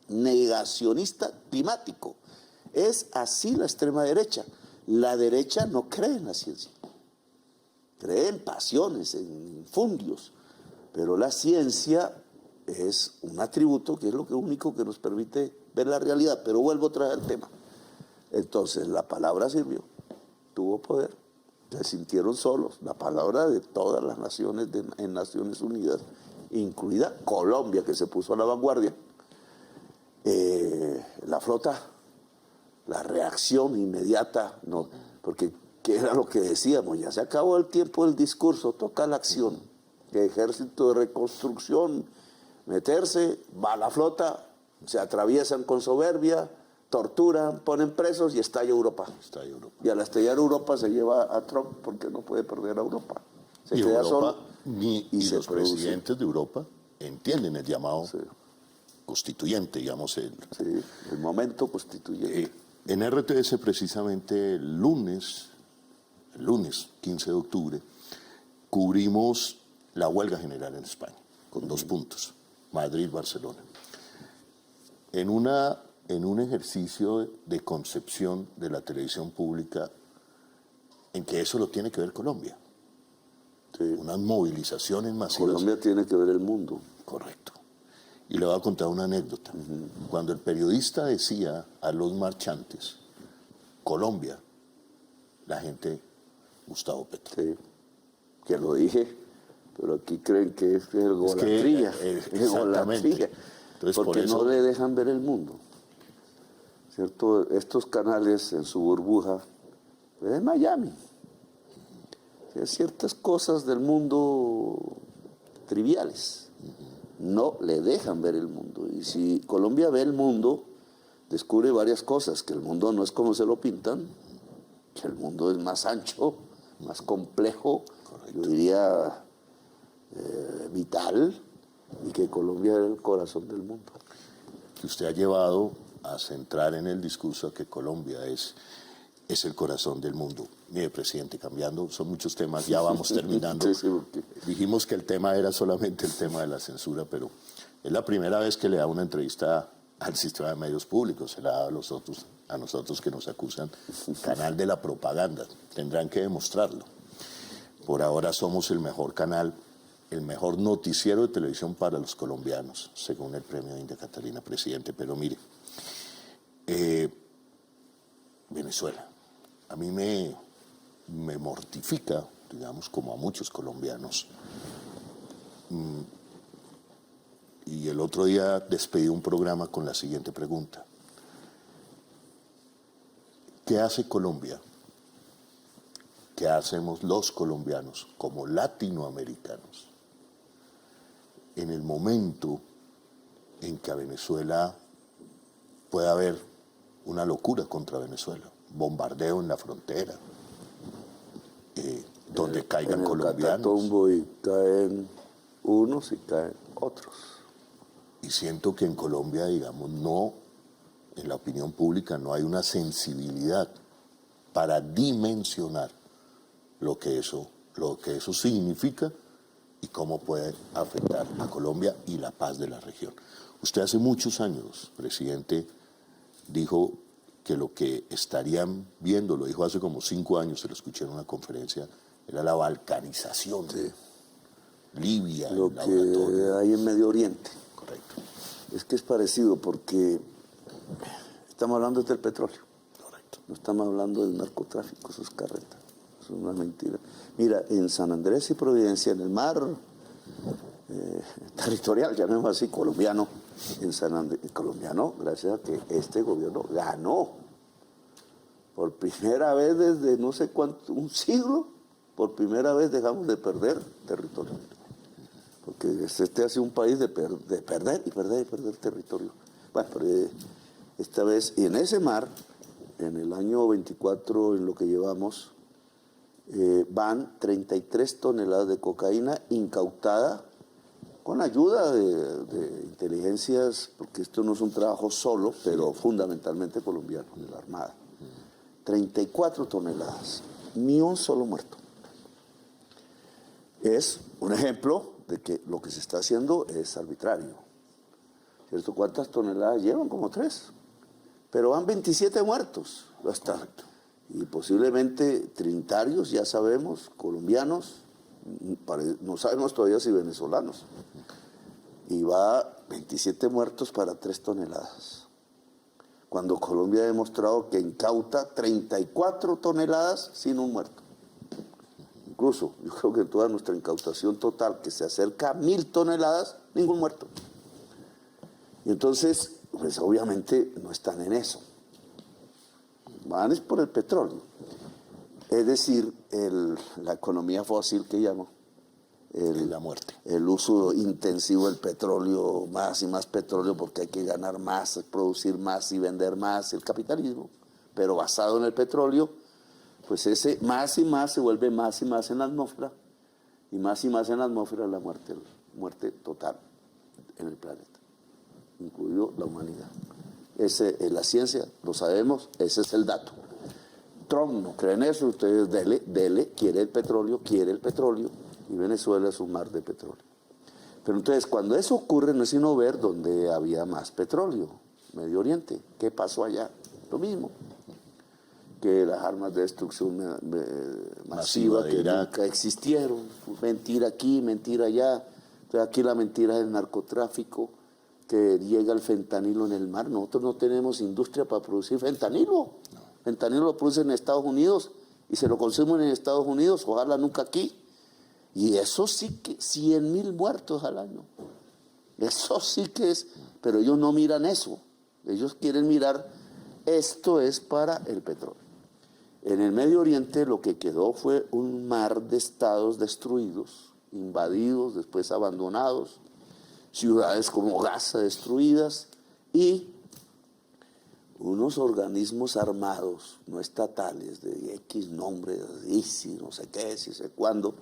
[SPEAKER 4] negacionista climático. Es así la extrema derecha. La derecha no cree en la ciencia, cree en pasiones, en infundios. Pero la ciencia es un atributo que es lo único que nos permite ver la realidad. Pero vuelvo a traer el tema. Entonces, la palabra sirvió, tuvo poder, se sintieron solos. La palabra de todas las naciones en Naciones Unidas, incluida Colombia, que se puso a la vanguardia. La flota, la reacción inmediata, no, porque ¿qué era lo que decíamos? Ya se acabó el tiempo del discurso, toca la acción. Que ejército de reconstrucción, meterse, va la flota, se atraviesan con soberbia, torturan, ponen presos y estalla Europa. Y al estallar Europa se lleva a Trump porque no puede perder a Europa. Se queda
[SPEAKER 3] Europa,
[SPEAKER 4] solo
[SPEAKER 3] y los presidentes de Europa entienden el llamado constituyente, digamos.
[SPEAKER 4] Sí, el momento constituyente.
[SPEAKER 3] En RTS precisamente el lunes 15 de octubre, cubrimos la huelga general en España, con 2 puntos, Madrid-Barcelona. En un ejercicio de concepción de la televisión pública, en que eso lo tiene que ver Colombia. Sí. Unas movilizaciones masivas.
[SPEAKER 4] Colombia tiene que ver el mundo.
[SPEAKER 3] Correcto. Y le voy a contar una anécdota. Cuando el periodista decía a los marchantes, Colombia, la gente, Gustavo Petro.
[SPEAKER 4] Sí, que lo dije. Pero aquí creen que es el golatría.
[SPEAKER 3] Exactamente.
[SPEAKER 4] Entonces, porque por eso no le dejan ver el mundo. ¿Cierto? Estos canales en su burbuja, pues en Miami. ciertas cosas del mundo triviales. No le dejan ver el mundo. Y si Colombia ve el mundo, descubre varias cosas, que el mundo no es como se lo pintan, que el mundo es más ancho, más complejo, yo diría vital, y que Colombia es el corazón del mundo.
[SPEAKER 3] Que usted ha llevado a centrar en el discurso a que Colombia es el corazón del mundo. Mire, presidente, cambiando, son muchos temas, ya vamos terminando.
[SPEAKER 4] Sí, porque...
[SPEAKER 3] Dijimos que el tema era solamente el tema de la censura, pero es la primera vez que le da una entrevista al sistema de medios públicos, se la da a nosotros que nos acusan canal de la propaganda. Tendrán que demostrarlo. Por ahora somos el mejor canal, el mejor noticiero de televisión para los colombianos, según el premio India Catalina, presidente. Pero mire, Venezuela, a mí me mortifica, digamos, como a muchos colombianos. Y el otro día despedí un programa con la siguiente pregunta. ¿Qué hace Colombia? ¿Qué hacemos los colombianos como latinoamericanos en el momento en que a Venezuela pueda haber una locura contra Venezuela? Bombardeo en la frontera, donde caigan colombianos.
[SPEAKER 4] Catatumbo y caen unos y caen otros.
[SPEAKER 3] Y siento que en Colombia, digamos, no, en la opinión pública no hay una sensibilidad para dimensionar lo que eso significa y cómo puede afectar a Colombia y la paz de la región. Usted hace muchos años, presidente, dijo que lo que estarían viendo, lo dijo hace como 5 años, se lo escuché en una conferencia, era la balcanización de Libia,
[SPEAKER 4] lo que hay en Medio Oriente.
[SPEAKER 3] Correcto.
[SPEAKER 4] Es que es parecido porque estamos hablando del petróleo.
[SPEAKER 3] Correcto.
[SPEAKER 4] No estamos hablando del narcotráfico, eso es carreta, eso es una mentira. Mira, en San Andrés y Providencia, en el mar territorial, llamémoslo así, colombiano, en San Andrés, colombiano, gracias a que este gobierno ganó. Por primera vez desde no sé cuánto, un siglo, por primera vez dejamos de perder territorio. Porque este ha sido un país de perder y perder territorio. Bueno, pero esta vez, y en ese mar, en el año 24, en lo que llevamos, van 33 toneladas de cocaína incautada con ayuda de inteligencias, porque esto no es un trabajo solo, pero fundamentalmente colombiano, de la Armada. 34 toneladas, ni un solo muerto. Es un ejemplo de que lo que se está haciendo es arbitrario. ¿Cierto? ¿Cuántas toneladas llevan? Como 3. Pero van 27 muertos. Hasta. Y posiblemente trinitarios, ya sabemos, colombianos, no sabemos todavía si venezolanos. Y va 27 muertos para 3 toneladas. Cuando Colombia ha demostrado que incauta 34 toneladas sin un muerto. Incluso, yo creo que en toda nuestra incautación total, que se acerca a 1000 toneladas, ningún muerto. Y entonces, pues obviamente no están en eso. Van es por el petróleo. Es decir, la economía fósil que llamo.
[SPEAKER 3] La muerte.
[SPEAKER 4] El uso intensivo del petróleo, más y más petróleo porque hay que ganar más, producir más y vender más, el capitalismo, pero basado en el petróleo, pues ese más y más se vuelve más y más en la atmósfera, y más en la atmósfera la muerte total en el planeta, incluido la humanidad. Ese es la ciencia, lo sabemos, ese es el dato. Trump no cree en eso, ustedes dele, quiere el petróleo, y Venezuela es un mar de petróleo. Pero entonces, cuando eso ocurre, no es sino ver dónde había más petróleo, Medio Oriente. ¿Qué pasó allá? Lo mismo. Que las armas de destrucción masiva que nunca existieron. Mentira aquí, mentira allá. Entonces, aquí la mentira es el narcotráfico, que llega el fentanilo en el mar. Nosotros no tenemos industria para producir fentanilo. Fentanilo lo producen en Estados Unidos y se lo consumen en Estados Unidos, ojalá nunca aquí. Y eso sí que 100.000 muertos al año. Eso sí que es, pero ellos no miran eso. Ellos quieren mirar, esto es para el petróleo. En el Medio Oriente lo que quedó fue un mar de estados destruidos, invadidos, después abandonados, ciudades como Gaza destruidas y unos organismos armados, no estatales, de X nombre, ISIS, no sé qué, si sé cuándo,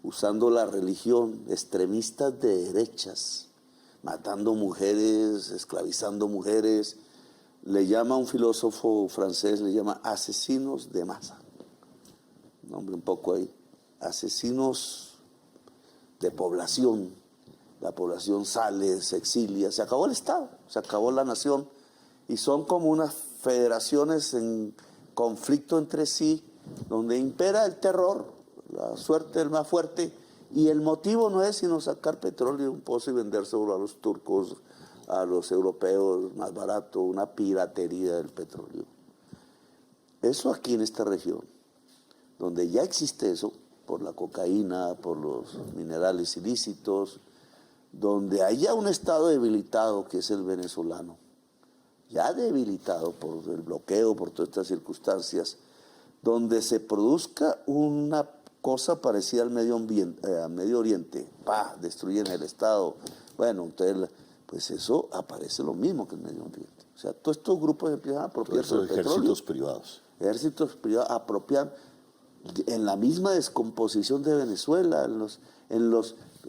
[SPEAKER 4] usando la religión, extremistas de derechas, matando mujeres, esclavizando mujeres. Le llama un filósofo francés, le llama asesinos de masa. Nombre un poco ahí. Asesinos de población. La población sale, se exilia, se acabó el Estado, se acabó la nación. Y son como unas federaciones en conflicto entre sí, donde impera el terror, la suerte del más fuerte, y el motivo no es sino sacar petróleo de un pozo y vendérselo a los turcos, a los europeos más barato, una piratería del petróleo. Eso aquí en esta región, donde ya existe eso, por la cocaína, por los minerales ilícitos, donde haya un Estado debilitado que es el venezolano, ya debilitado por el bloqueo, por todas estas circunstancias, donde se produzca una cosa parecida al Medio Oriente, destruyen el Estado, bueno, entonces, pues eso aparece lo mismo que el Medio Oriente. O sea, todos estos grupos empiezan a apropiarse del petróleo.
[SPEAKER 3] Ejércitos privados.
[SPEAKER 4] Ejércitos privados apropian en la misma descomposición de Venezuela,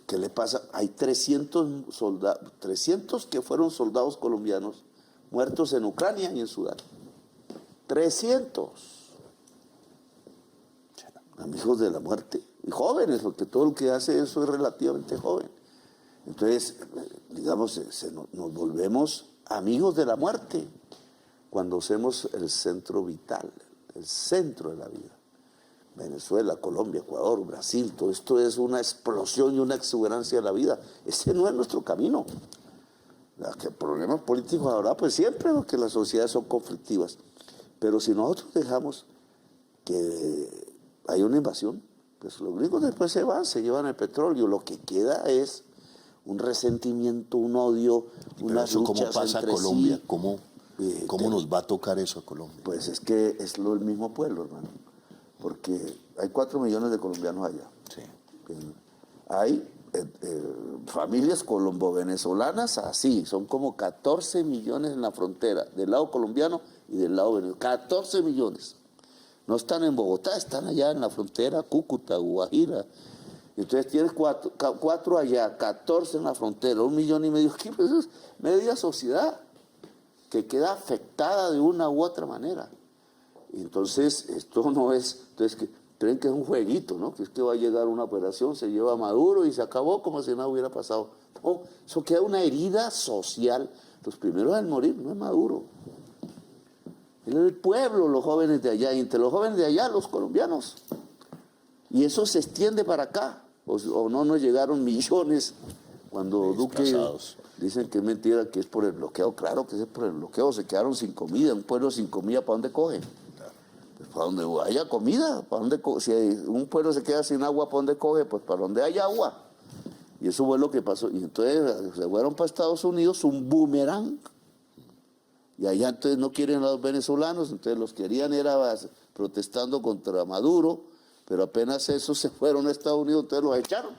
[SPEAKER 4] ¿qué le pasa? Hay 300 soldados, 300 que fueron soldados colombianos muertos en Ucrania y en Sudán. 300. Amigos de la muerte. Y jóvenes, porque todo el que hace eso es relativamente joven. Entonces, digamos, nos volvemos amigos de la muerte cuando hacemos el centro vital, el centro de la vida. Venezuela, Colombia, Ecuador, Brasil, todo esto es una explosión y una exuberancia de la vida. Ese no es nuestro camino. Que problemas políticos habrá, pues siempre, porque las sociedades son conflictivas. Pero si nosotros dejamos que hay una invasión, pues los gringos después se van, se llevan el petróleo. Lo que queda es un resentimiento, un odio, una lucha.
[SPEAKER 3] ¿Cómo pasa a Colombia? Sí. ¿Cómo nos va a tocar eso a Colombia?
[SPEAKER 4] Pues es que es el mismo pueblo, hermano. Porque hay 4 millones de colombianos allá.
[SPEAKER 3] Sí.
[SPEAKER 4] Hay familias colombo-venezolanas así, son como 14 millones en la frontera, del lado colombiano y del lado venezolano. 14 millones. No están en Bogotá, están allá en la frontera, Cúcuta, Guajira. Entonces tienes 4 allá, 14 en la frontera, 1,5 millones. Pues es media sociedad que queda afectada de una u otra manera. Entonces, esto no es, entonces creen que es un jueguito, ¿no? Que es que va a llegar una operación, se lleva a Maduro y se acabó como si nada hubiera pasado. No, eso queda una herida social. Los primeros en morir no es Maduro. Es el pueblo, los jóvenes de allá, y entre los jóvenes de allá, los colombianos. Y eso se extiende para acá. O no nos llegaron millones cuando Duque dicen que es mentira, que es por el bloqueo. Claro que es por el bloqueo, se quedaron sin comida. Un pueblo sin comida, ¿para dónde coge? Pues para donde haya comida. ¿Para dónde si un pueblo se queda sin agua, ¿para dónde coge? Pues para donde haya agua. Y eso fue lo que pasó. Y entonces se fueron para Estados Unidos, un boomerang. Y allá entonces no quieren a los venezolanos, entonces los querían era protestando contra Maduro, pero apenas esos se fueron a Estados Unidos, entonces los echaron.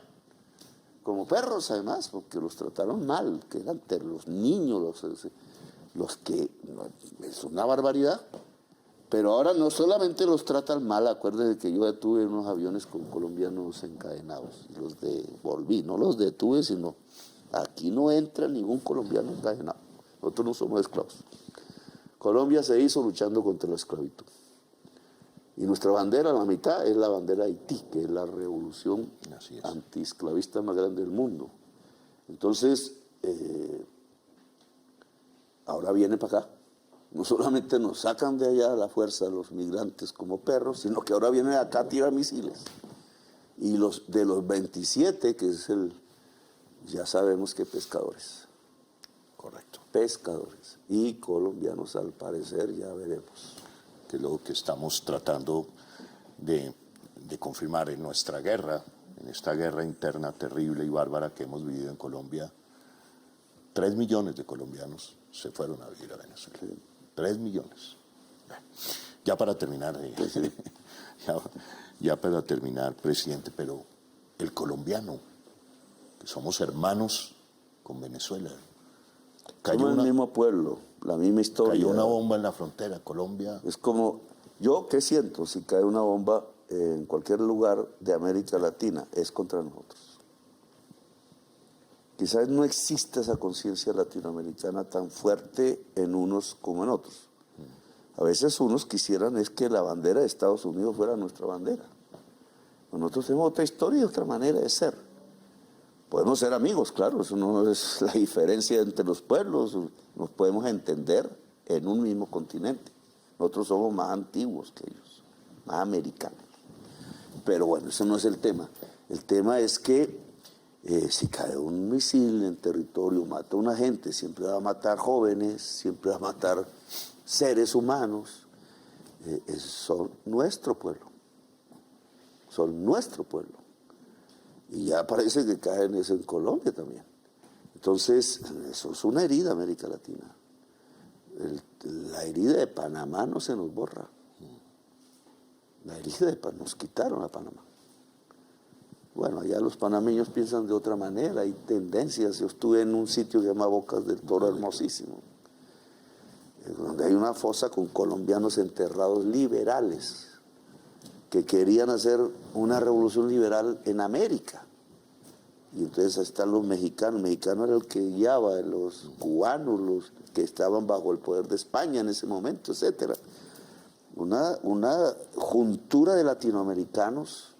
[SPEAKER 4] Como perros además, porque los trataron mal, que eran los niños, los que... Es una barbaridad. Pero ahora no solamente los tratan mal, acuérdense que yo detuve unos aviones con colombianos encadenados, los devolví, no los detuve, sino aquí no entra ningún colombiano encadenado, nosotros no somos esclavos. Colombia se hizo luchando contra la esclavitud. Y nuestra bandera, la mitad, es la bandera de Haití, que es la revolución antiesclavista más grande del mundo. Entonces, ahora viene para acá. No solamente nos sacan de allá a la fuerza los migrantes como perros, sino que ahora vienen acá a tirar misiles. Y de los 27, que es ya sabemos que pescadores.
[SPEAKER 3] Correcto.
[SPEAKER 4] Pescadores. Y colombianos, al parecer, ya veremos.
[SPEAKER 3] Que es lo que estamos tratando de confirmar en nuestra guerra, en esta guerra interna terrible y bárbara que hemos vivido en Colombia. 3 millones de colombianos se fueron a vivir a Venezuela. Sí. 3 millones. Ya para terminar, ya para terminar, presidente, pero el colombiano, que somos hermanos con Venezuela.
[SPEAKER 4] Somos el mismo pueblo, la misma historia.
[SPEAKER 3] Cayó una bomba en la frontera, Colombia.
[SPEAKER 4] Es como, ¿yo qué siento si cae una bomba en cualquier lugar de América Latina? Es contra nosotros. Quizás no existe esa conciencia latinoamericana tan fuerte en unos como en otros. A veces unos quisieran es que la bandera de Estados Unidos fuera nuestra bandera. Nosotros tenemos otra historia y otra manera de ser. Podemos ser amigos, claro, eso no es la diferencia entre los pueblos. Nos podemos entender en un mismo continente. Nosotros somos más antiguos que ellos, más americanos. Pero bueno, ese no es el tema. El tema es que si cae un misil en territorio, mata a una gente, siempre va a matar jóvenes, siempre va a matar seres humanos. Son nuestro pueblo. Son nuestro pueblo. Y ya parece que caen eso en Colombia también. Entonces, eso es una herida América Latina. La herida de Panamá no se nos borra. La herida de Panamá, nos quitaron a Panamá. Bueno, allá los panameños piensan de otra manera, hay tendencias. Yo estuve en un sitio que se llama Bocas del Toro, hermosísimo, donde hay una fosa con colombianos enterrados liberales que querían hacer una revolución liberal en América. Y entonces ahí están los mexicanos. El mexicano era el que guiaba, los cubanos, los que estaban bajo el poder de España en ese momento, etc. Una juntura de latinoamericanos.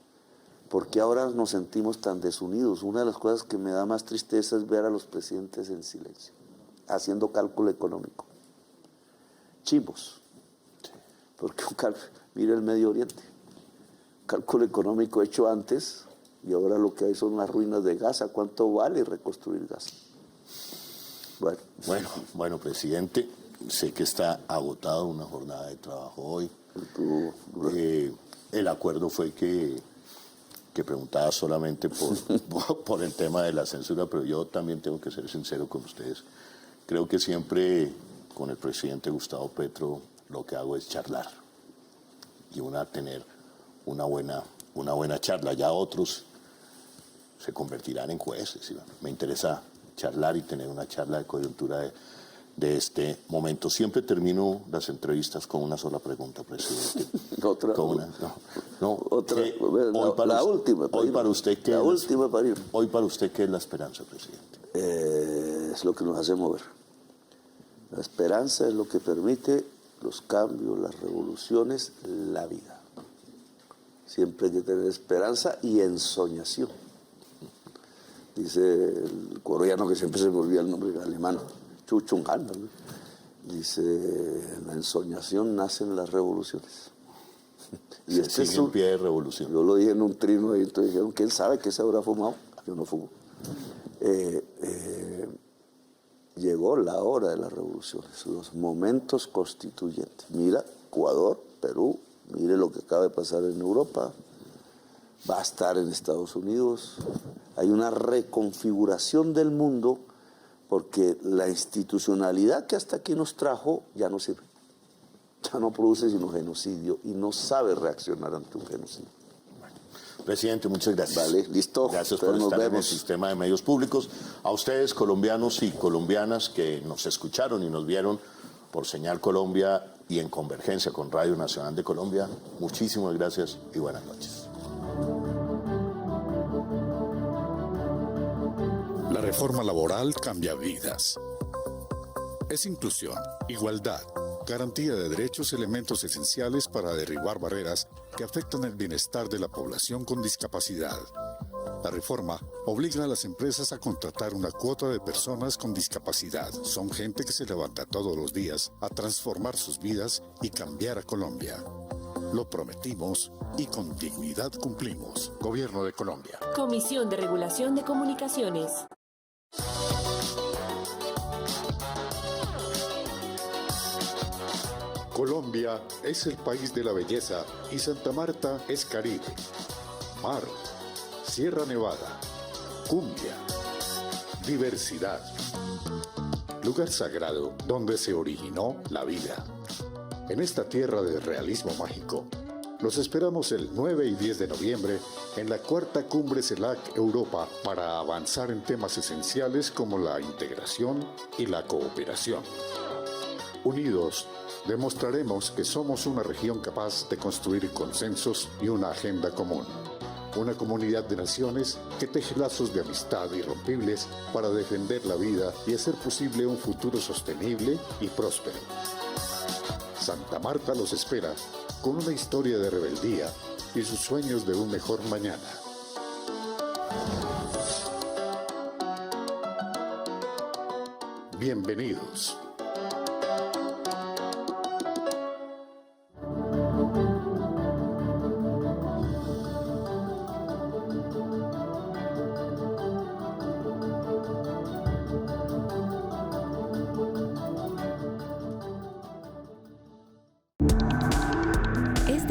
[SPEAKER 4] ¿Por qué ahora nos sentimos tan desunidos? Una de las cosas que me da más tristeza es ver a los presidentes en silencio, haciendo cálculo económico. Chimbos. Porque mire el Medio Oriente. Cálculo económico hecho antes y ahora lo que hay son las ruinas de Gaza. ¿Cuánto vale reconstruir Gaza?
[SPEAKER 3] Bueno, presidente, sé que está agotado una jornada de trabajo hoy. El acuerdo fue que preguntaba solamente por el tema de la censura, pero yo también tengo que ser sincero con ustedes. Creo que siempre con el presidente Gustavo Petro lo que hago es charlar y tener una buena charla. Ya otros se convertirán en jueces. ¿Sí? Me interesa charlar y tener una charla de coyuntura de este momento. Siempre termino las entrevistas con una sola pregunta, presidente.
[SPEAKER 4] Otra. Otra. La última.
[SPEAKER 3] Hoy para usted, ¿qué es la esperanza, presidente?
[SPEAKER 4] Es lo que nos hace mover. La esperanza es lo que permite los cambios, las revoluciones, la vida. Siempre hay que tener esperanza y ensoñación. Dice el coreano, que siempre se me olvida el nombre alemán, Chu Chung Han, ¿no? Dice, en la ensoñación nacen las revoluciones.
[SPEAKER 3] Y este sigue en pie de revolución.
[SPEAKER 4] Yo lo dije en un trino y entonces dijeron, ¿quién sabe qué se habrá fumado? Yo no fumo. Llegó la hora de las revoluciones, los momentos constituyentes. Mira, Ecuador, Perú, mire lo que acaba de pasar en Europa, va a estar en Estados Unidos. Hay una reconfiguración del mundo porque la institucionalidad que hasta aquí nos trajo ya no sirve. Ya no produce sino genocidio y no sabe reaccionar ante un genocidio.
[SPEAKER 3] Presidente, muchas gracias.
[SPEAKER 4] Vale, listo.
[SPEAKER 3] Gracias por estar en el sistema de medios públicos. A ustedes, colombianos y colombianas que nos escucharon y nos vieron por Señal Colombia y en Convergencia con Radio Nacional de Colombia, muchísimas gracias y buenas noches.
[SPEAKER 5] La reforma laboral cambia vidas. Es inclusión, igualdad, garantía de derechos, elementos esenciales para derribar barreras que afectan el bienestar de la población con discapacidad. La reforma obliga a las empresas a contratar una cuota de personas con discapacidad. Son gente que se levanta todos los días a transformar sus vidas y cambiar a Colombia. Lo prometimos y con dignidad cumplimos. Gobierno de Colombia.
[SPEAKER 6] Comisión de Regulación de Comunicaciones.
[SPEAKER 2] Colombia es el país de la belleza y Santa Marta es Caribe, mar, Sierra Nevada, cumbia, diversidad, lugar sagrado donde se originó la vida. en esta tierra de realismo mágico. Los esperamos el 9 y 10 de noviembre en la cuarta cumbre CELAC Europa para avanzar en temas esenciales como la integración y la cooperación. Unidos, demostraremos que somos una región capaz de construir consensos y una agenda común. Una comunidad de naciones que teje lazos de amistad irrompibles para defender la vida y hacer posible un futuro sostenible y próspero. Santa Marta los espera con una historia de rebeldía y sus sueños de un mejor mañana. Bienvenidos.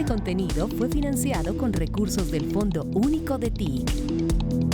[SPEAKER 1] Este contenido fue financiado con recursos del Fondo Único de TIC.